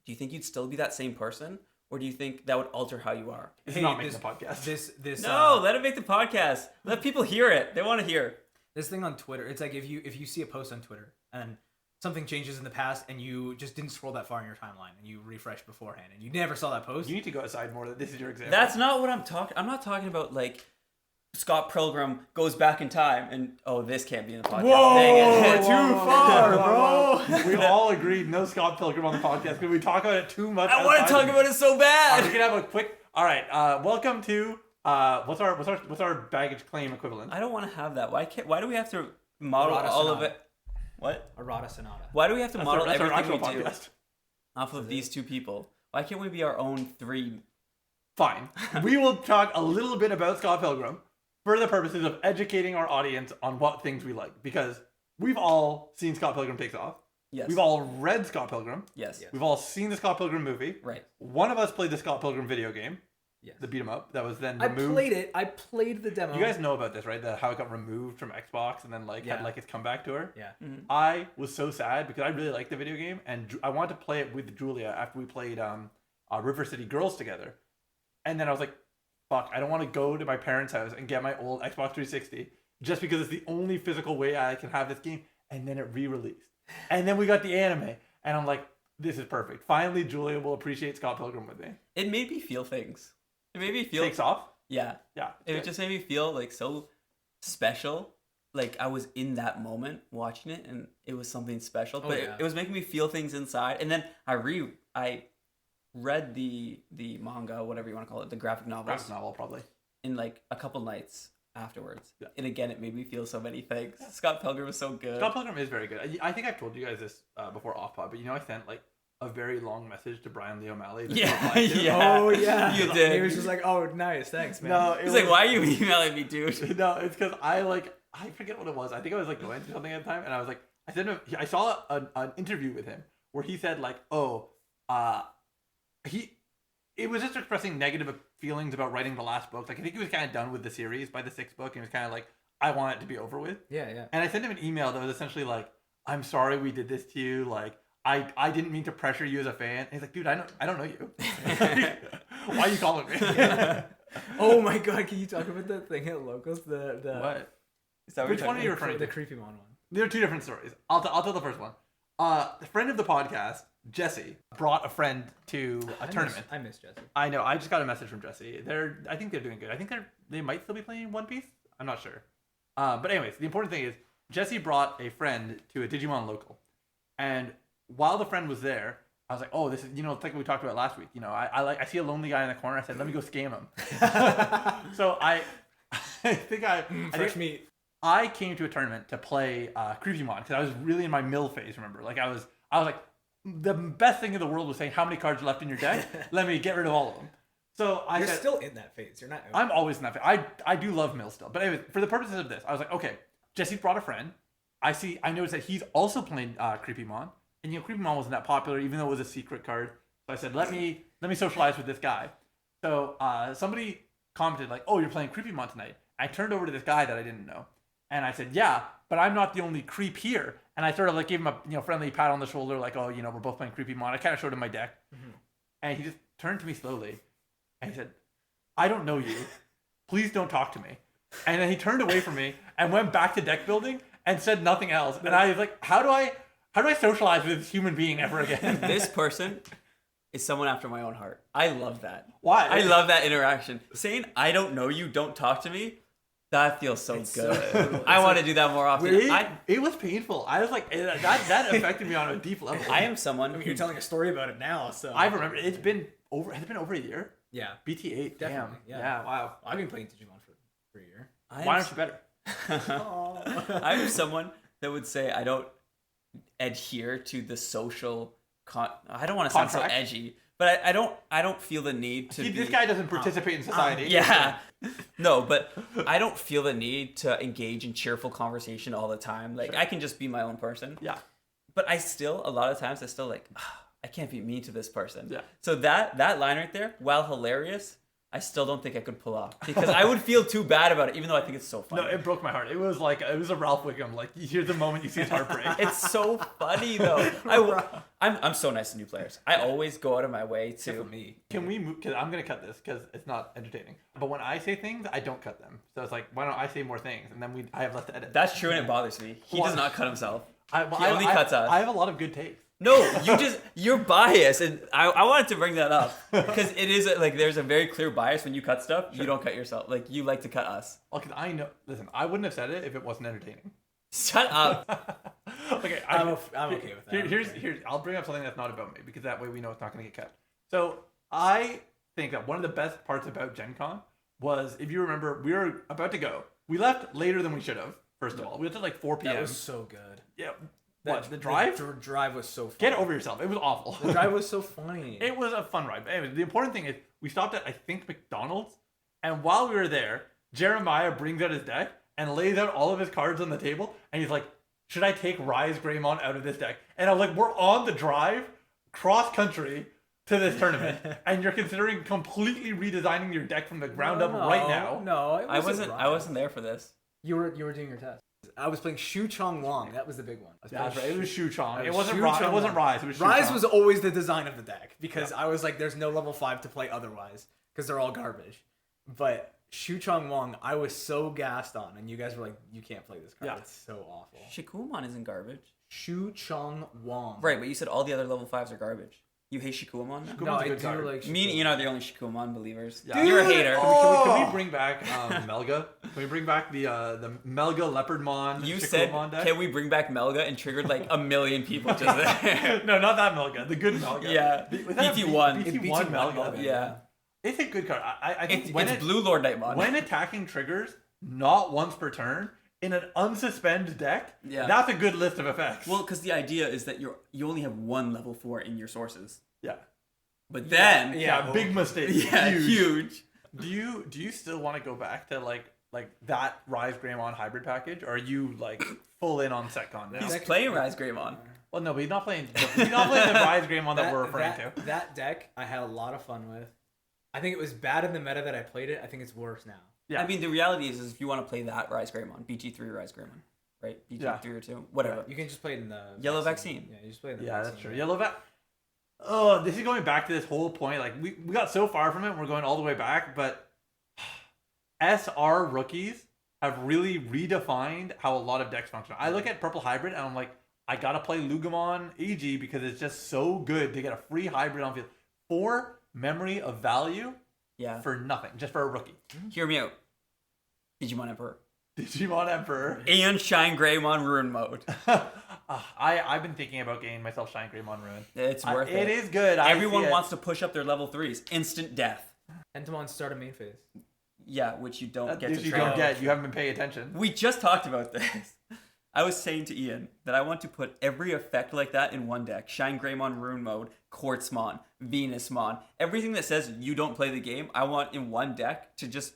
S3: do you think you'd still be that same person, or do you think that would alter how you are?
S1: It's not making the podcast.
S2: This
S3: No, let it make the podcast. Let people hear it. They want to hear.
S2: this thing on Twitter. It's like if you see a post on Twitter and something changes in the past and you just didn't scroll that far in your timeline and you refreshed beforehand and you never saw that post.
S1: You need to go outside more. This is your example.
S3: That's not what I'm talking. I'm not talking about like Scott Pilgrim goes back in time and this can't be in the podcast. Dang it.
S2: too far, bro.
S1: We all agreed no Scott Pilgrim on the podcast because we talk about it too much.
S3: I want to talk about it so
S1: We're
S3: bad.
S1: gonna have a quick. All right. Welcome to what's our baggage claim equivalent?
S3: I don't want to have that. Why do we have to model
S2: Rada
S3: all of
S2: Sonata.
S3: it? What?
S2: Arata Sonata.
S3: Why do we have to model
S1: That's our
S3: everything
S1: actual
S3: we do
S1: podcast.
S3: off of these two people? Why can't we be our own three?
S1: Fine. We will talk a little bit about Scott Pilgrim for the purposes of educating our audience on what things we like, because we've all seen Scott Pilgrim Takes Off.
S3: Yes.
S1: We've all read Scott Pilgrim.
S3: Yes.
S1: We've all seen the Scott Pilgrim movie.
S3: Right.
S1: One of us played the Scott Pilgrim video game,
S2: Yes.
S1: the beat 'em up, that was then
S2: I
S1: removed.
S2: played it. I played the demo.
S1: You guys know about this, right? How it got removed from Xbox and then had
S2: Yeah.
S1: its comeback tour.
S2: Yeah.
S1: I was so sad because I really liked the video game and I wanted to play it with Julia after we played River City Girls together. And then I was like, fuck, I don't want to go to my parents' house and get my old Xbox 360 just because it's the only physical way I can have this game. And then it re-released. And then we got the anime. And I'm like, this is perfect. Finally, Julia will appreciate Scott Pilgrim with me.
S3: It made me feel things. It made me feel.
S1: Takes Off?
S3: Yeah.
S1: Yeah.
S3: It just made me feel like so special. Like I was in that moment watching it, and it was something special. But
S2: yeah.
S3: it was making me feel things inside. And then I read the manga, whatever you want to call it, the graphic novels,
S1: Graphic novel, probably.
S3: in like a couple nights afterwards.
S1: Yeah.
S3: And again, it made me feel so many things. Scott Pilgrim was so good.
S1: Scott Pilgrim is very good. I think I've told you guys this before off pod, but I sent like a very long message to Brian Lee O'Malley. that he
S3: Yeah,
S1: replied to.
S3: yeah.
S2: Oh yeah.
S3: You did.
S2: He was just like, oh, nice, thanks, man.
S1: No, it
S3: He's
S1: was,
S3: like, why are you emailing me, dude?
S1: No, it's because I forget what it was. I think I was like going through something at the time, and I was like, I saw an interview with him where he said like, it was just expressing negative feelings about writing the last book. Like I think he was kind of done with the series by the 6th book, and he was kind of like, I want it to be over with.
S2: Yeah, yeah.
S1: And I sent him an email that was essentially like, I'm sorry we did this to you. Like I didn't mean to pressure you as a fan. And he's like, dude, I don't know you. Why are you calling me?
S2: Oh my god, can you talk about that thing at Locals? The
S1: What?
S3: Is that what
S1: Which
S3: you're
S1: one are
S3: talking
S1: you
S3: about?
S1: referring
S2: the
S1: to?
S2: Creepy Mon one.
S1: There are two different stories. I'll tell the first one. The friend of the podcast, Jesse, brought a friend to a tournament.
S2: I miss Jesse.
S1: I know. I just got a message from Jesse. I think they're doing good. I think they might still be playing One Piece. I'm not sure. But anyways, the important thing is Jesse brought a friend to a Digimon local, and while the friend was there, I was like, oh, this is it's like we talked about last week. I see a lonely guy in the corner. I said, let me go scam him. So I think
S2: Fresh meat.
S1: I came to a tournament to play Creepymon because I was really in my mill phase. Remember, like I was like, the best thing in the world was saying how many cards are left in your deck. Let me get rid of all of them. So I
S2: You're
S1: said,
S2: still in that phase. You're not.
S1: I'm always in that phase. I do love mill still, but anyways, for the purposes of this, I was like, okay, Jesse brought a friend. I noticed that he's also playing Creepymon, and Creepymon wasn't that popular, even though it was a secret card. So I said, let me socialize with this guy. So somebody commented like, oh, you're playing Creepymon tonight. I turned over to this guy that I didn't know. And I said, yeah, but I'm not the only creep here. And I sort of like gave him a friendly pat on the shoulder, like, oh, we're both playing Creepymon. I kind of showed him my deck. Mm-hmm. And he just turned to me slowly. And he said, I don't know you. Please don't talk to me. And then he turned away from me and went back to deck building and said nothing else. And I was like, how do I socialize with this human being ever again?
S3: This person is someone after my own heart. I love that.
S1: Why?
S3: I love that interaction. Saying, I don't know you, don't talk to me, that feels so
S2: It's
S3: good.
S2: so cool.
S3: I want to do that more often.
S1: It was painful. I was like, that affected me on a deep level.
S3: I am someone
S2: I mean,
S3: who
S2: you're telling a story about it now, so
S1: I remember has it been over a year?
S2: Yeah,
S1: BT8, damn.
S2: Definitely, yeah.
S1: Yeah, wow.
S2: I've been playing Digimon for a year.
S1: Why aren't you better?
S3: I'm someone that would say I don't adhere to the social I don't want to sound so edgy, but I don't feel the need to
S1: See,
S3: be,
S1: this guy doesn't participate in society.
S3: yeah. No, but I don't feel the need to engage in cheerful conversation all the time. Like, I can just be my own person.
S1: Yeah.
S3: But I still, a lot of times, I still like, I can't be mean to this person.
S1: Yeah.
S3: So that line right there, while hilarious, I still don't think I could pull off because I would feel too bad about it, even though I think it's so funny.
S1: No, it broke my heart. It was a Ralph Wiggum. Like, you hear the moment you see his heart break.
S3: It's so funny though. I'm so nice to new players. I always go out of my way
S2: Except
S3: to.
S2: for me.
S1: Can we move? Because I'm gonna cut this because it's not entertaining. But when I say things, I don't cut them. So it's like, why don't I say more things, and then I have less to edit.
S3: That's true, and it bothers me. He does not cut himself. He only cuts us.
S1: I have a lot of good takes.
S3: No, you're biased, and I wanted to bring that up because it is like there's a very clear bias when you cut stuff. You don't cut yourself. Like, you like to cut us.
S1: Well, because I know. Listen, I wouldn't have said it if it wasn't entertaining.
S3: Shut up.
S1: Okay,
S2: I'm okay with that.
S1: Here's. I'll bring up something that's not about me because that way we know it's not going to get cut. So I think that one of the best parts about Gen Con was, if you remember, we were about to go. We left later than we should have. First of all, we left at like 4 p.m.
S2: That was so good.
S1: Yeah. The drive?
S2: The drive was so funny.
S1: Get over yourself. It was awful.
S2: The drive was so funny.
S1: It was a fun ride. But anyway, the important thing is we stopped at, I think, McDonald's. And while we were there, Jeremiah brings out his deck and lays out all of his cards on the table. And he's like, should I take Rise Greymon out of this deck? And I'm like, we're on the drive cross country to this tournament. And you're considering completely redesigning your deck from the ground up right now.
S2: No,
S3: I wasn't there for this.
S2: You were doing your test. I was playing Shu Chong Wong. That was the big one.
S1: That's right. It was Shu Chong. It
S2: was
S1: wasn't
S2: Shu
S1: Rise. It
S2: Chong
S1: wasn't
S2: Wong.
S1: Rise. It was Shu
S2: Rise
S1: Chong.
S2: was always the design of the deck because I was like, there's no level 5 to play otherwise because they're all garbage. But Shu Chong Wong, I was so gassed on, and you guys were like, you can't play this card.
S1: Yeah.
S2: It's so awful.
S3: Shikuamon isn't garbage.
S2: Shu Chong Wong.
S3: Right, but you said all the other level 5s are garbage. You hate Shikuamon now?
S1: Shikuamon's
S2: No,
S1: a
S2: I
S1: good
S2: do
S1: card.
S2: like.
S3: Me and
S2: Shikuamon.
S3: Ian are the only Shikuamon believers.
S1: Yeah.
S3: You're a hater.
S1: Can we bring back Melga? Can we bring back the Melga Leopardmon?
S3: You said,
S1: deck?
S3: can we bring back Melga, and triggered like a million people just there.
S1: No, not that Melga. The good Melga.
S3: Yeah.
S1: Was that a
S3: BT1.
S1: BT1
S2: BT1
S1: Melga.
S2: Melga.
S3: Yeah.
S1: It's a good card. I think when
S3: It's Blue Lord Nightmon.
S1: when attacking triggers not once per turn in an unsuspend deck,
S3: Yeah.
S1: that's a good list of effects.
S3: Well, because the idea is that you only have one level 4 in your sources.
S1: yeah.
S3: But then,
S1: Yeah, big mistake.
S3: yeah, huge.
S1: Do you still want to go back to like that Rise Greymon hybrid package, or are you like full in on Setcon now?
S3: He's playing Rise Greymon.
S1: Well, no, but he's not playing. He's not playing the Rise Greymon that we're referring to.
S2: That deck, I had a lot of fun with. I think it was bad in the meta that I played it. I think it's worse now.
S1: Yeah.
S3: I mean, the reality is if you want to play that Rise Greymon, BG3 Rise Greymon, right? BG3 or 2, whatever.
S2: You can just play it in the
S3: Yellow vaccine.
S2: Yeah, you just play it in the
S1: Yeah,
S2: vaccine.
S1: that's true. Yellow Vat. Oh, this is going back to this whole point. Like we got so far from it, and we're going all the way back. But SR rookies have really redefined how a lot of decks function. I look at Purple Hybrid, and I'm like, I gotta play Lugamon AG because it's just so good to get a free hybrid on field for memory of value
S3: Yeah.
S1: for nothing, just for a rookie.
S3: Hear me out. Digimon Emperor.
S1: Digimon Emperor.
S3: And Shine Greymon Ruin mode.
S1: I've been thinking about getting myself Shine Greymon Ruin.
S3: It's worth it.
S1: It is good.
S3: Everyone wants to push up their level 3s. Instant death.
S2: Entomon start a main phase.
S3: Yeah, which you don't get to
S1: you
S3: train.
S1: don't get. You haven't been paying attention.
S3: We just talked about this. I was saying to Ian that I want to put every effect like that in one deck. Shine Greymon Rune mode, Quartzmon, Venusmon. Everything that says you don't play the game, I want in one deck to just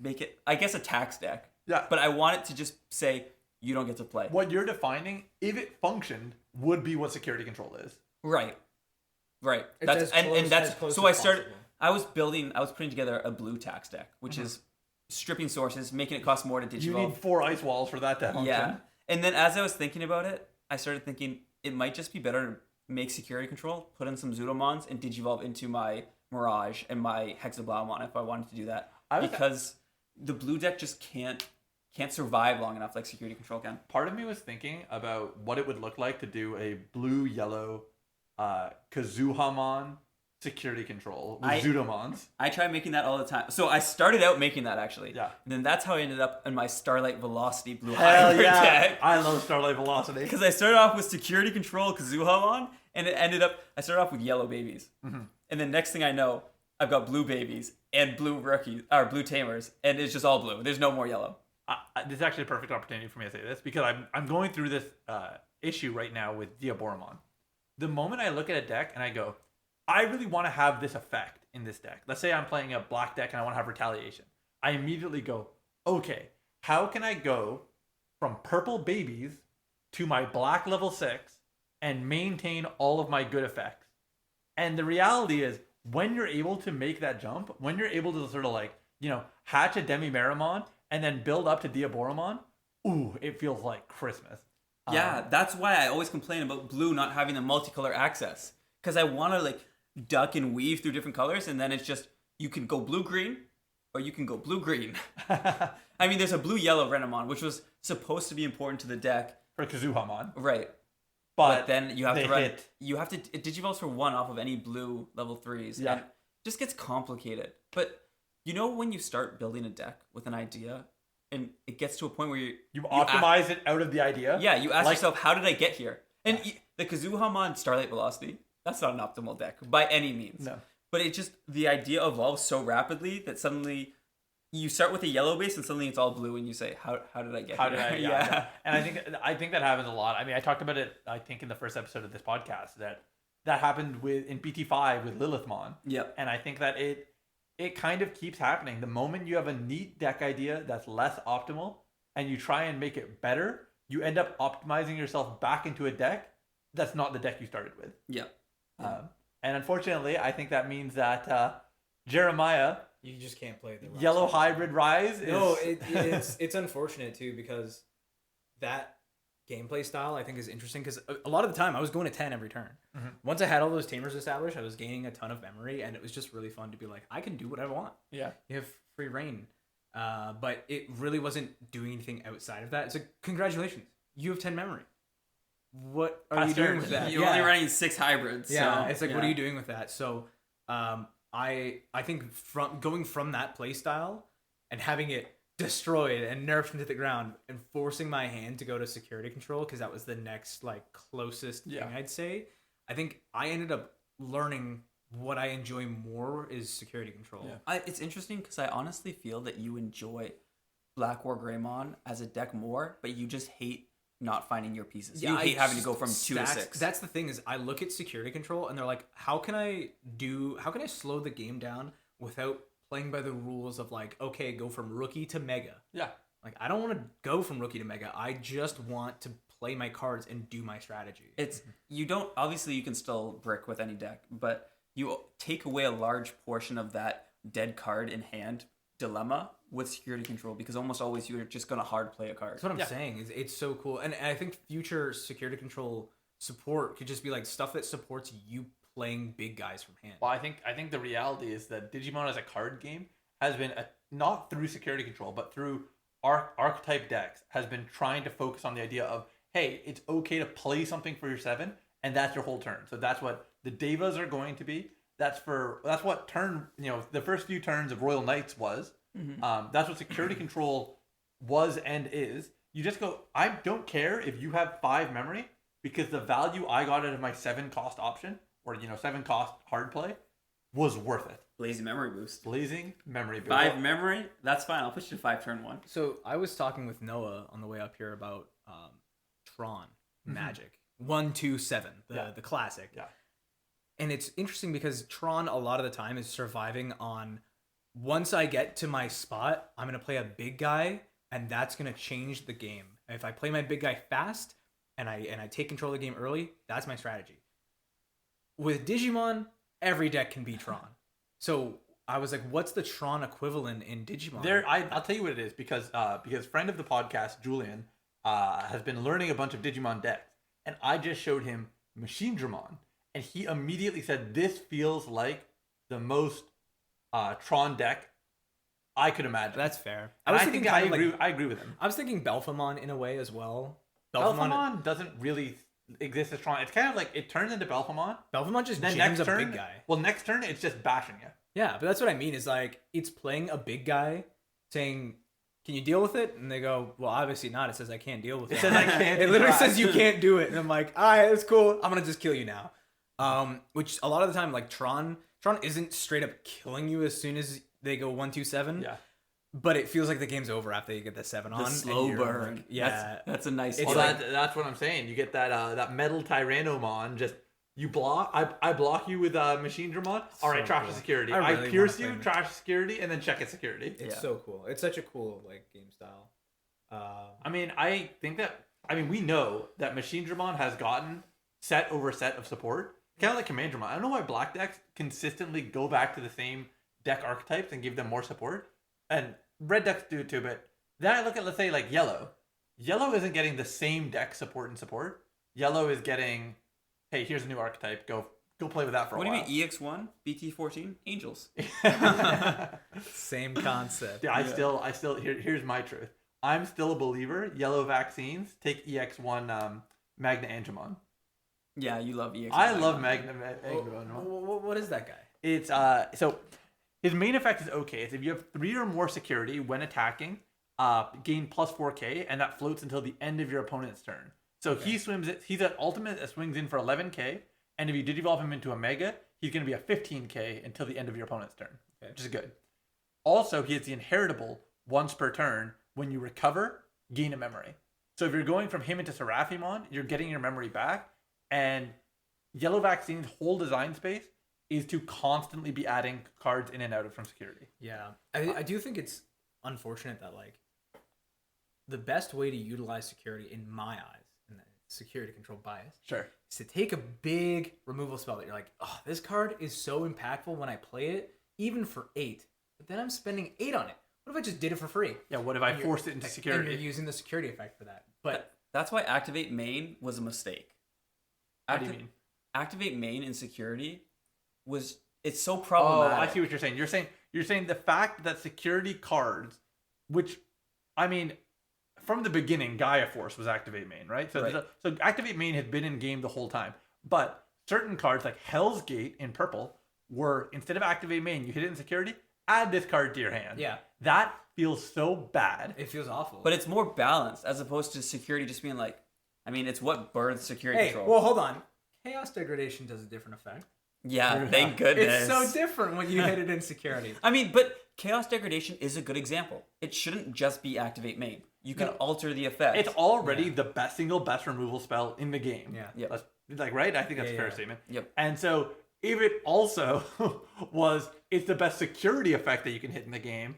S3: make it, I guess, a tax deck.
S1: Yeah.
S3: But I want it to just say you don't get to play.
S1: What you're defining, if it functioned, would be what security control is.
S3: Right. Right.
S2: It's
S3: That's
S2: as close-
S3: and that's
S2: as close
S3: so
S2: as
S3: I started
S2: possible.
S3: I was putting together a blue tax deck, which is stripping sources, making it cost more to digivolve.
S1: You need 4 ice walls for that to function.
S3: Yeah. And then as I was thinking about it, I started thinking it might just be better to make security control, put in some Zudomons, and digivolve into my Mirage and my Hexablaumon if I wanted to do that. Because the blue deck just can't survive long enough like security control can.
S1: Part of me was thinking about what it would look like to do a blue-yellow Kazuhamon security control with Zudomons.
S3: I try making that all the time. So I started out making that actually.
S1: Yeah.
S3: And then that's how I ended up in my Starlight Velocity blue
S1: Hell
S3: hybrid
S1: yeah!
S3: deck.
S1: I love Starlight Velocity.
S3: Because I started off with security control Kazuhamon, and it ended up I started off with yellow babies.
S1: Mm-hmm.
S3: And then next thing I know, I've got blue babies and blue rookies or blue tamers, and it's just all blue. There's no more yellow.
S1: This is actually a perfect opportunity for me to say this because I'm going through this issue right now with Diaboromon. The moment I look at a deck and I go, I really want to have this effect in this deck. Let's say I'm playing a black deck and I want to have Retaliation. I immediately go, okay, how can I go from purple babies to my black level 6 and maintain all of my good effects? And the reality is, when you're able to make that jump, when you're able to sort of like, hatch a Demi-Meramon and then build up to Diaboromon, ooh, it feels like Christmas.
S3: Yeah, that's why I always complain about blue not having the multicolor access. Because I want to like duck and weave through different colors, and then it's just, you can go blue-green, or you can go blue-green. I mean, there's a blue-yellow Renamon, which was supposed to be important to the deck.
S1: For Kazuhamon.
S3: Right. But then you have to run. You have to. It digivolves for 1 off of any blue level 3s.
S1: Yeah.
S3: And it just gets complicated. But when you start building a deck with an idea, and it gets to a point where you
S1: optimize it out of the idea.
S3: Yeah, you ask yourself, how did I get here? And the Kazuhamon Starlight Velocity, that's not an optimal deck by any means.
S1: No.
S3: But it just, the idea evolves so rapidly that suddenly you start with a yellow base and suddenly it's all blue and you say, how did I get here?
S1: How did I? Yeah. And I think that happens a lot. I mean, I talked about it, I think, in the first episode of this podcast, that happened in BT5 with Lilithmon.
S3: Yep.
S1: And I think that it kind of keeps happening. The moment you have a neat deck idea that's less optimal and you try and make it better, you end up optimizing yourself back into a deck that's not the deck you started with.
S3: Yeah.
S1: And unfortunately, I think that means that Jeremiah,
S2: you just can't play the
S1: Yellow Hybrid Rise.
S2: It's unfortunate too, because that gameplay style I think is interesting, because a lot of the time I was going to 10 every turn.
S1: Mm-hmm.
S2: Once I had all those tamers established, I was gaining a ton of memory, and it was just really fun to be like, I can do what I want.
S1: Yeah.
S2: You have free reign. But it really wasn't doing anything outside of that. It's like, congratulations, you have 10 memory. What are you doing with that?
S3: You're only running 6 hybrids.
S2: Yeah,
S3: so,
S2: it's like, what are you doing with that? So, I think from going from that play style and having it destroyed and nerfed into the ground and forcing my hand to go to security control, because that was the next like closest thing I'd say. I think I ended up learning what I enjoy more is security control.
S3: Yeah. It's interesting because I honestly feel that you enjoy Black War Greymon as a deck more, but you just hate not finding your pieces. You hate having to go from 2 to 6.
S2: That's the thing, is I look at security control and they're like, how can I slow the game down without playing by the rules of like, okay, go from rookie to mega.
S1: Yeah.
S2: Like, I don't want to go from rookie to mega. I just want to play my cards and do my strategy.
S3: You don't, obviously you can still brick with any deck, but you take away a large portion of that dead card in hand dilemma with security control, because almost always you're just going to hard play a card.
S2: That's what I'm saying. It's so cool. And I think future security control support could just be like stuff that supports you playing big guys from hand.
S1: Well, I think the reality is that Digimon as a card game has been not through security control, but through archetype decks, has been trying to focus on the idea of, hey, it's okay to play something for your 7, and that's your whole turn. So that's what the Devas are going to be. That's what turn, the first few turns of Royal Knights was. Mm-hmm. That's what security control was and is. You just go, I don't care if you have 5 memory, because the value I got out of my 7 cost option, or 7 cost hard play, was worth it.
S3: Blazing memory boost.
S1: 5
S3: memory? That's fine. I'll put you to 5 turn 1.
S2: So I was talking with Noah on the way up here about Tron Magic 127, the classic.
S1: Yeah.
S2: And it's interesting because Tron a lot of the time is surviving on, once I get to my spot, I'm going to play a big guy, and that's going to change the game. If I play my big guy fast and I take control of the game early, that's my strategy. With Digimon, every deck can be Tron. So I was like, what's the Tron equivalent in Digimon?
S1: I'll tell you what it is, because friend of the podcast, Julian, has been learning a bunch of Digimon decks, and I just showed him Machine Dramon, and he immediately said, this feels like the most Tron deck I could imagine.
S2: That's fair.
S1: I agree with him.
S2: I was thinking Belphemon in a way as well.
S1: Belphemon doesn't really exist as Tron. It's kind of like it turns into Belphemon.
S2: Belphemon just
S1: then
S2: jams
S1: next turn,
S2: a big guy.
S1: Well, next turn it's just bashing you.
S2: Yeah, but that's what I mean. Is like, it's playing a big guy, saying, "Can you deal with it?" And they go, "Well, obviously not." It says I can't deal with it.
S1: It says I can't.
S2: It literally says you can't do it, and I'm like, "All right, it's cool. I'm gonna just kill you now." Which a lot of the time, like Tron isn't straight up killing you as soon as they go 1-2-7.
S1: Yeah.
S2: But it feels like the game's over after you get the 7 on.
S3: The slow burn.
S2: Like, yeah.
S3: That's a nice.
S1: Well, that's what I'm saying. You get that Metal Tyrannomon just You block. I block you with Machine Dramon. All right,
S2: So
S1: trash
S2: cool.
S1: security.
S2: I
S1: I,
S2: really
S1: pierce
S2: wanna
S1: you,
S2: play
S1: trash security, and then check it security.
S2: It's
S3: Yeah.
S2: so cool. It's such a cool like game style.
S1: I mean, I think that. I mean, we know that Machine Dramon has gotten set over set of support. Kind of like Command Dramon. I don't know why black decks consistently go back to the same deck archetypes and give them more support, and red decks do it too. But then I look at, let's say, like yellow. Yellow isn't getting the same deck support and support. Yellow is getting, hey, here's a new archetype. Go play with that for a
S3: What do
S1: while.
S3: you mean EX1, BT14, Angels?
S2: Same concept.
S1: Yeah, I still here's my truth. I'm still a believer. Yellow vaccines take EX1 Magna Angemon.
S3: Yeah, you love EX1.
S1: I love Magna
S2: Oh,
S1: Angemon.
S2: what is that guy?
S1: It's so his main effect is okay. It's if you have 3 or more security when attacking, gain plus 4k, and that floats until the end of your opponent's turn. So he swims it. He's an ultimate that swings in for 11k, and if you digivolve him into a mega, he's going to be a 15k until the end of your opponent's turn, which is good. Also, he has the inheritable once per turn. When you recover, gain a memory. So if you're going from him into Seraphimon, you're getting your memory back. And Yellow Vaccine's whole design space is to constantly be adding cards in and out of from security.
S2: Yeah, I do think it's unfortunate that like the best way to utilize security in my eyes, and security control bias,
S1: Sure.
S2: is to take a big removal spell that you're like, oh, this card is so impactful when I play it, even for 8. But then I'm spending 8 on it. What if I just did it for free?
S1: Yeah, what if I
S2: And
S1: forced it into
S2: And
S1: security?
S2: you're using the security effect for that. But
S3: That's why Activate Main was a mistake.
S1: What do you mean?
S3: Activate Main in security it's so
S1: Oh,
S3: problematic.
S1: I see what you're saying. You're saying the fact that security cards, which, I mean, from the beginning, Gaia Force was Activate Main, right? So,
S3: Right.
S1: so Activate Main had been in game the whole time. But certain cards like Hell's Gate in purple were, instead of Activate Main, you hit it in security, add this card to your hand.
S2: Yeah.
S1: That feels so bad.
S2: it feels awful.
S3: But it's more balanced as opposed to security just being like, I mean, it's what births security
S2: hey,
S3: control.
S2: well, hold on. Chaos Degradation does a different effect.
S3: Yeah, thank goodness.
S2: It's so different when you hit it in security.
S3: I mean, but Chaos Degradation is a good example. It shouldn't just be Activate Main. You can alter the effect.
S1: It's already the single best removal spell in the game.
S2: Yeah.
S3: Yep.
S1: Like, right? I think that's a fair
S2: yeah.
S1: statement.
S3: Yep.
S1: And so if it also it's the best security effect that you can hit in the game,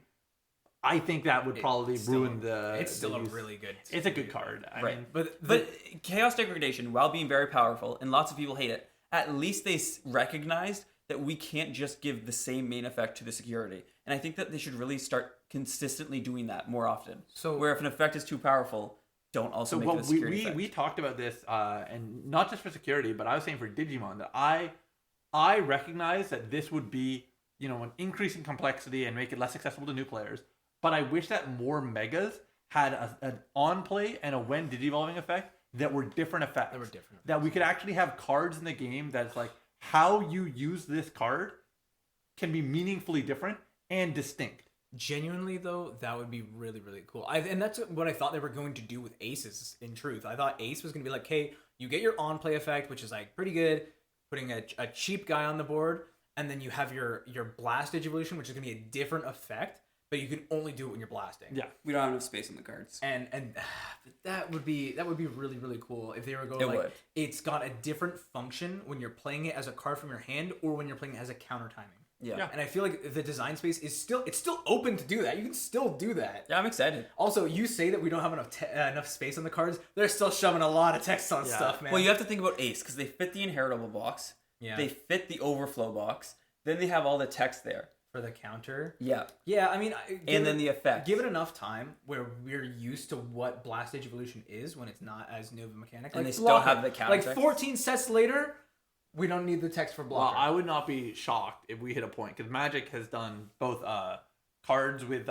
S1: I think that would probably ruin the.
S2: It's still
S1: the
S2: a
S1: use.
S2: really good.
S1: It's a good card. I
S3: Right.
S1: mean,
S3: But Chaos Degradation, while being very powerful, and lots of people hate it, at least they recognized that we can't just give the same main effect to the security. And I think that they should really start consistently doing that more often.
S2: So-
S3: where if an effect is too powerful, don't also
S1: so
S3: make it a
S1: what
S3: security
S1: we
S3: effect.
S1: we talked about this, and not just for security, but I was saying for Digimon that I recognize that this would be, an increase in complexity and make it less accessible to new players. But I wish that more megas had an on play and a when digivolving effect that were different effects. That we could actually have cards in the game that's like how you use this card can be meaningfully different and distinct.
S2: Genuinely though, that would be really, really cool. And that's what I thought they were going to do with Aces. In truth, I thought Ace was going to be like, hey, you get your on play effect, which is like pretty good, putting a cheap guy on the board, and then you have your blast evolution, which is going to be a different effect, but you can only do it when you're blasting.
S1: Yeah.
S3: We don't have enough space on the cards.
S2: And that would be really, really cool if they were going
S3: It
S2: like
S3: would.
S2: it's got a different function when you're playing it as a card from your hand or when you're playing it as a counter timing.
S3: Yeah.
S2: And I feel like the design space is still open to do that. You can still do that.
S3: Yeah, I'm excited.
S2: Also, you say that we don't have enough space on the cards. They're still shoving a lot of text on
S1: Yeah.
S2: stuff, man.
S3: Well, you have to think about Ace because they fit the inheritable box.
S2: Yeah.
S3: They fit the overflow box. Then they have all the text there.
S2: for the counter.
S3: Yeah.
S2: Yeah, I mean,
S3: And then the effect.
S2: Give it enough time where we're used to what Blast Age Evolution is when it's not as new of a mechanic.
S3: And
S2: Like
S3: they still
S2: Blocker.
S3: have the counter
S2: Like
S3: text.
S2: 14 sets later, we don't need the text for
S1: Well,
S2: Blocker.
S1: I would not be shocked if we hit a point because Magic has done both cards with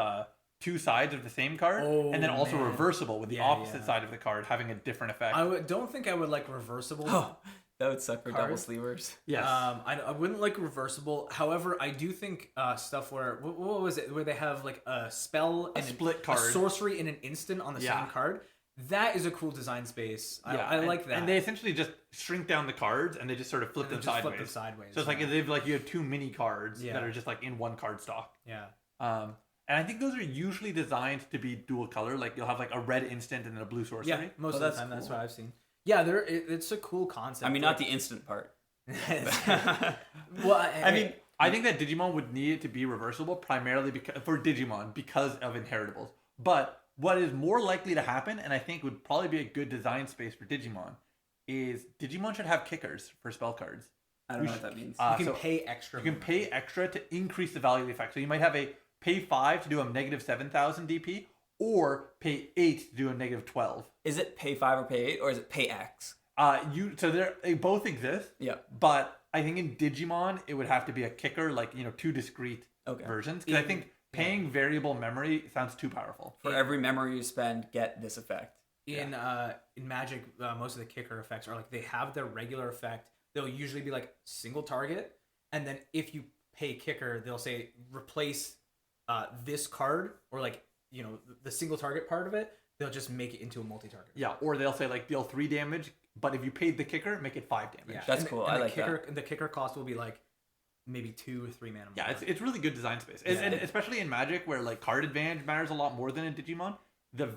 S1: two sides of the same card,
S2: Oh,
S1: and then also
S2: man.
S1: reversible with the
S2: Yeah,
S1: opposite
S2: yeah.
S1: side of the card having a different effect.
S2: don't think I would like reversible.
S3: Oh, that would suck for double
S2: Cards?
S3: sleevers.
S1: Yes.
S2: I wouldn't like reversible. However, I do think stuff where what was it where they have like a spell and
S1: split card.
S2: a sorcery and an instant on the
S1: Yeah.
S2: same card. That is a cool design space. I
S1: and,
S2: like that.
S1: And they essentially just shrink down the cards and they just sort of flip
S2: And they
S1: them
S2: just
S1: sideways.
S2: flip them sideways,
S1: So it's like
S2: yeah.
S1: as if like you have two mini cards
S2: Yeah.
S1: that are just like in one card stock.
S2: yeah.
S1: And I think those are usually designed to be dual color. Like you'll have like a red instant and then a blue sorcery.
S2: Yeah, most of the
S3: that's
S2: time that's
S3: cool.
S2: what I've seen. Yeah, it's a cool concept.
S3: I mean, not the instant part.
S2: Well,
S3: I mean,
S1: I think that Digimon would need it to be reversible primarily for Digimon because of inheritables. But what is more likely to happen, and I think would probably be a good design space for Digimon, is Digimon should have kickers for spell cards.
S3: I don't know what that means.
S2: you can pay extra.
S1: You can pay extra to increase the value of the effect. So you might have a pay 5 to do a negative 7,000 DP, or pay 8 to do a negative 12.
S3: Is it pay 5 or pay 8, or is it pay X?
S1: So they both exist.
S3: Yeah.
S1: But I think in Digimon it would have to be a kicker, like two discrete versions. Because I think paying variable memory sounds too powerful.
S3: For every memory you spend, get this effect.
S2: In Magic, most of the kicker effects are like they have their regular effect. They'll usually be like single target, and then if you pay kicker, they'll say replace this card or like the single target part of it. They'll just make it into a multi-target.
S1: Yeah, or they'll say like deal 3 damage, but if you paid the kicker, make it 5 damage.
S2: Yeah,
S3: That's cool. I like
S2: that. The kicker cost will be like maybe 2 or 3 mana.
S1: Yeah, it's really good design space, and especially in Magic where like card advantage matters a lot more than in Digimon.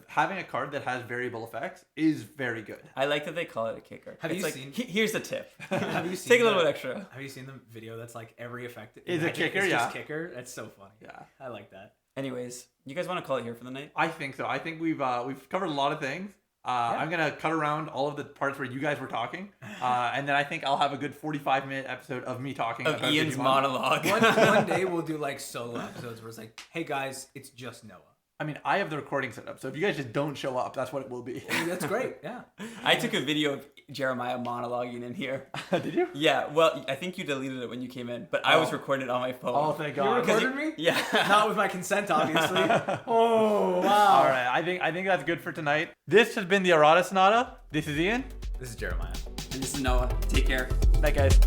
S1: Having a card that has variable effects is very good.
S3: I like that they call it a kicker.
S2: Have you seen?
S3: Here's the tip.
S2: Have you seen?
S3: Take a little bit extra.
S2: Have you seen the video that's like every effect
S1: is a kicker?
S2: Is
S1: yeah,
S2: just kicker. That's so funny.
S1: Yeah,
S2: I like that.
S3: Anyways, you guys want to call it here for the night?
S1: I think so. I think we've covered a lot of things. I'm gonna cut around all of the parts where you guys were talking, and then I think I'll have a good 45-minute episode of me talking
S3: of
S1: about
S3: Ian's
S1: Digimon.
S3: monologue.
S2: One day we'll do like solo episodes where it's like, hey guys, it's just Noah.
S1: I mean, I have the recording set up, so if you guys just don't show up, that's what it will be.
S2: That's great. Yeah.
S3: I took a video of Jeremiah monologuing in here.
S1: Did you?
S3: Yeah. Well, I think you deleted it when you came in, but I was recording it on my phone.
S1: Oh, thank
S2: You
S1: God.
S2: recorded me?
S3: Yeah.
S2: Not with my consent, obviously. Oh wow.
S1: All right, I think that's good for tonight. This has been the Errata Sonata. This is Ian.
S2: This is Jeremiah.
S3: And this is Noah. Take care.
S1: Night, guys.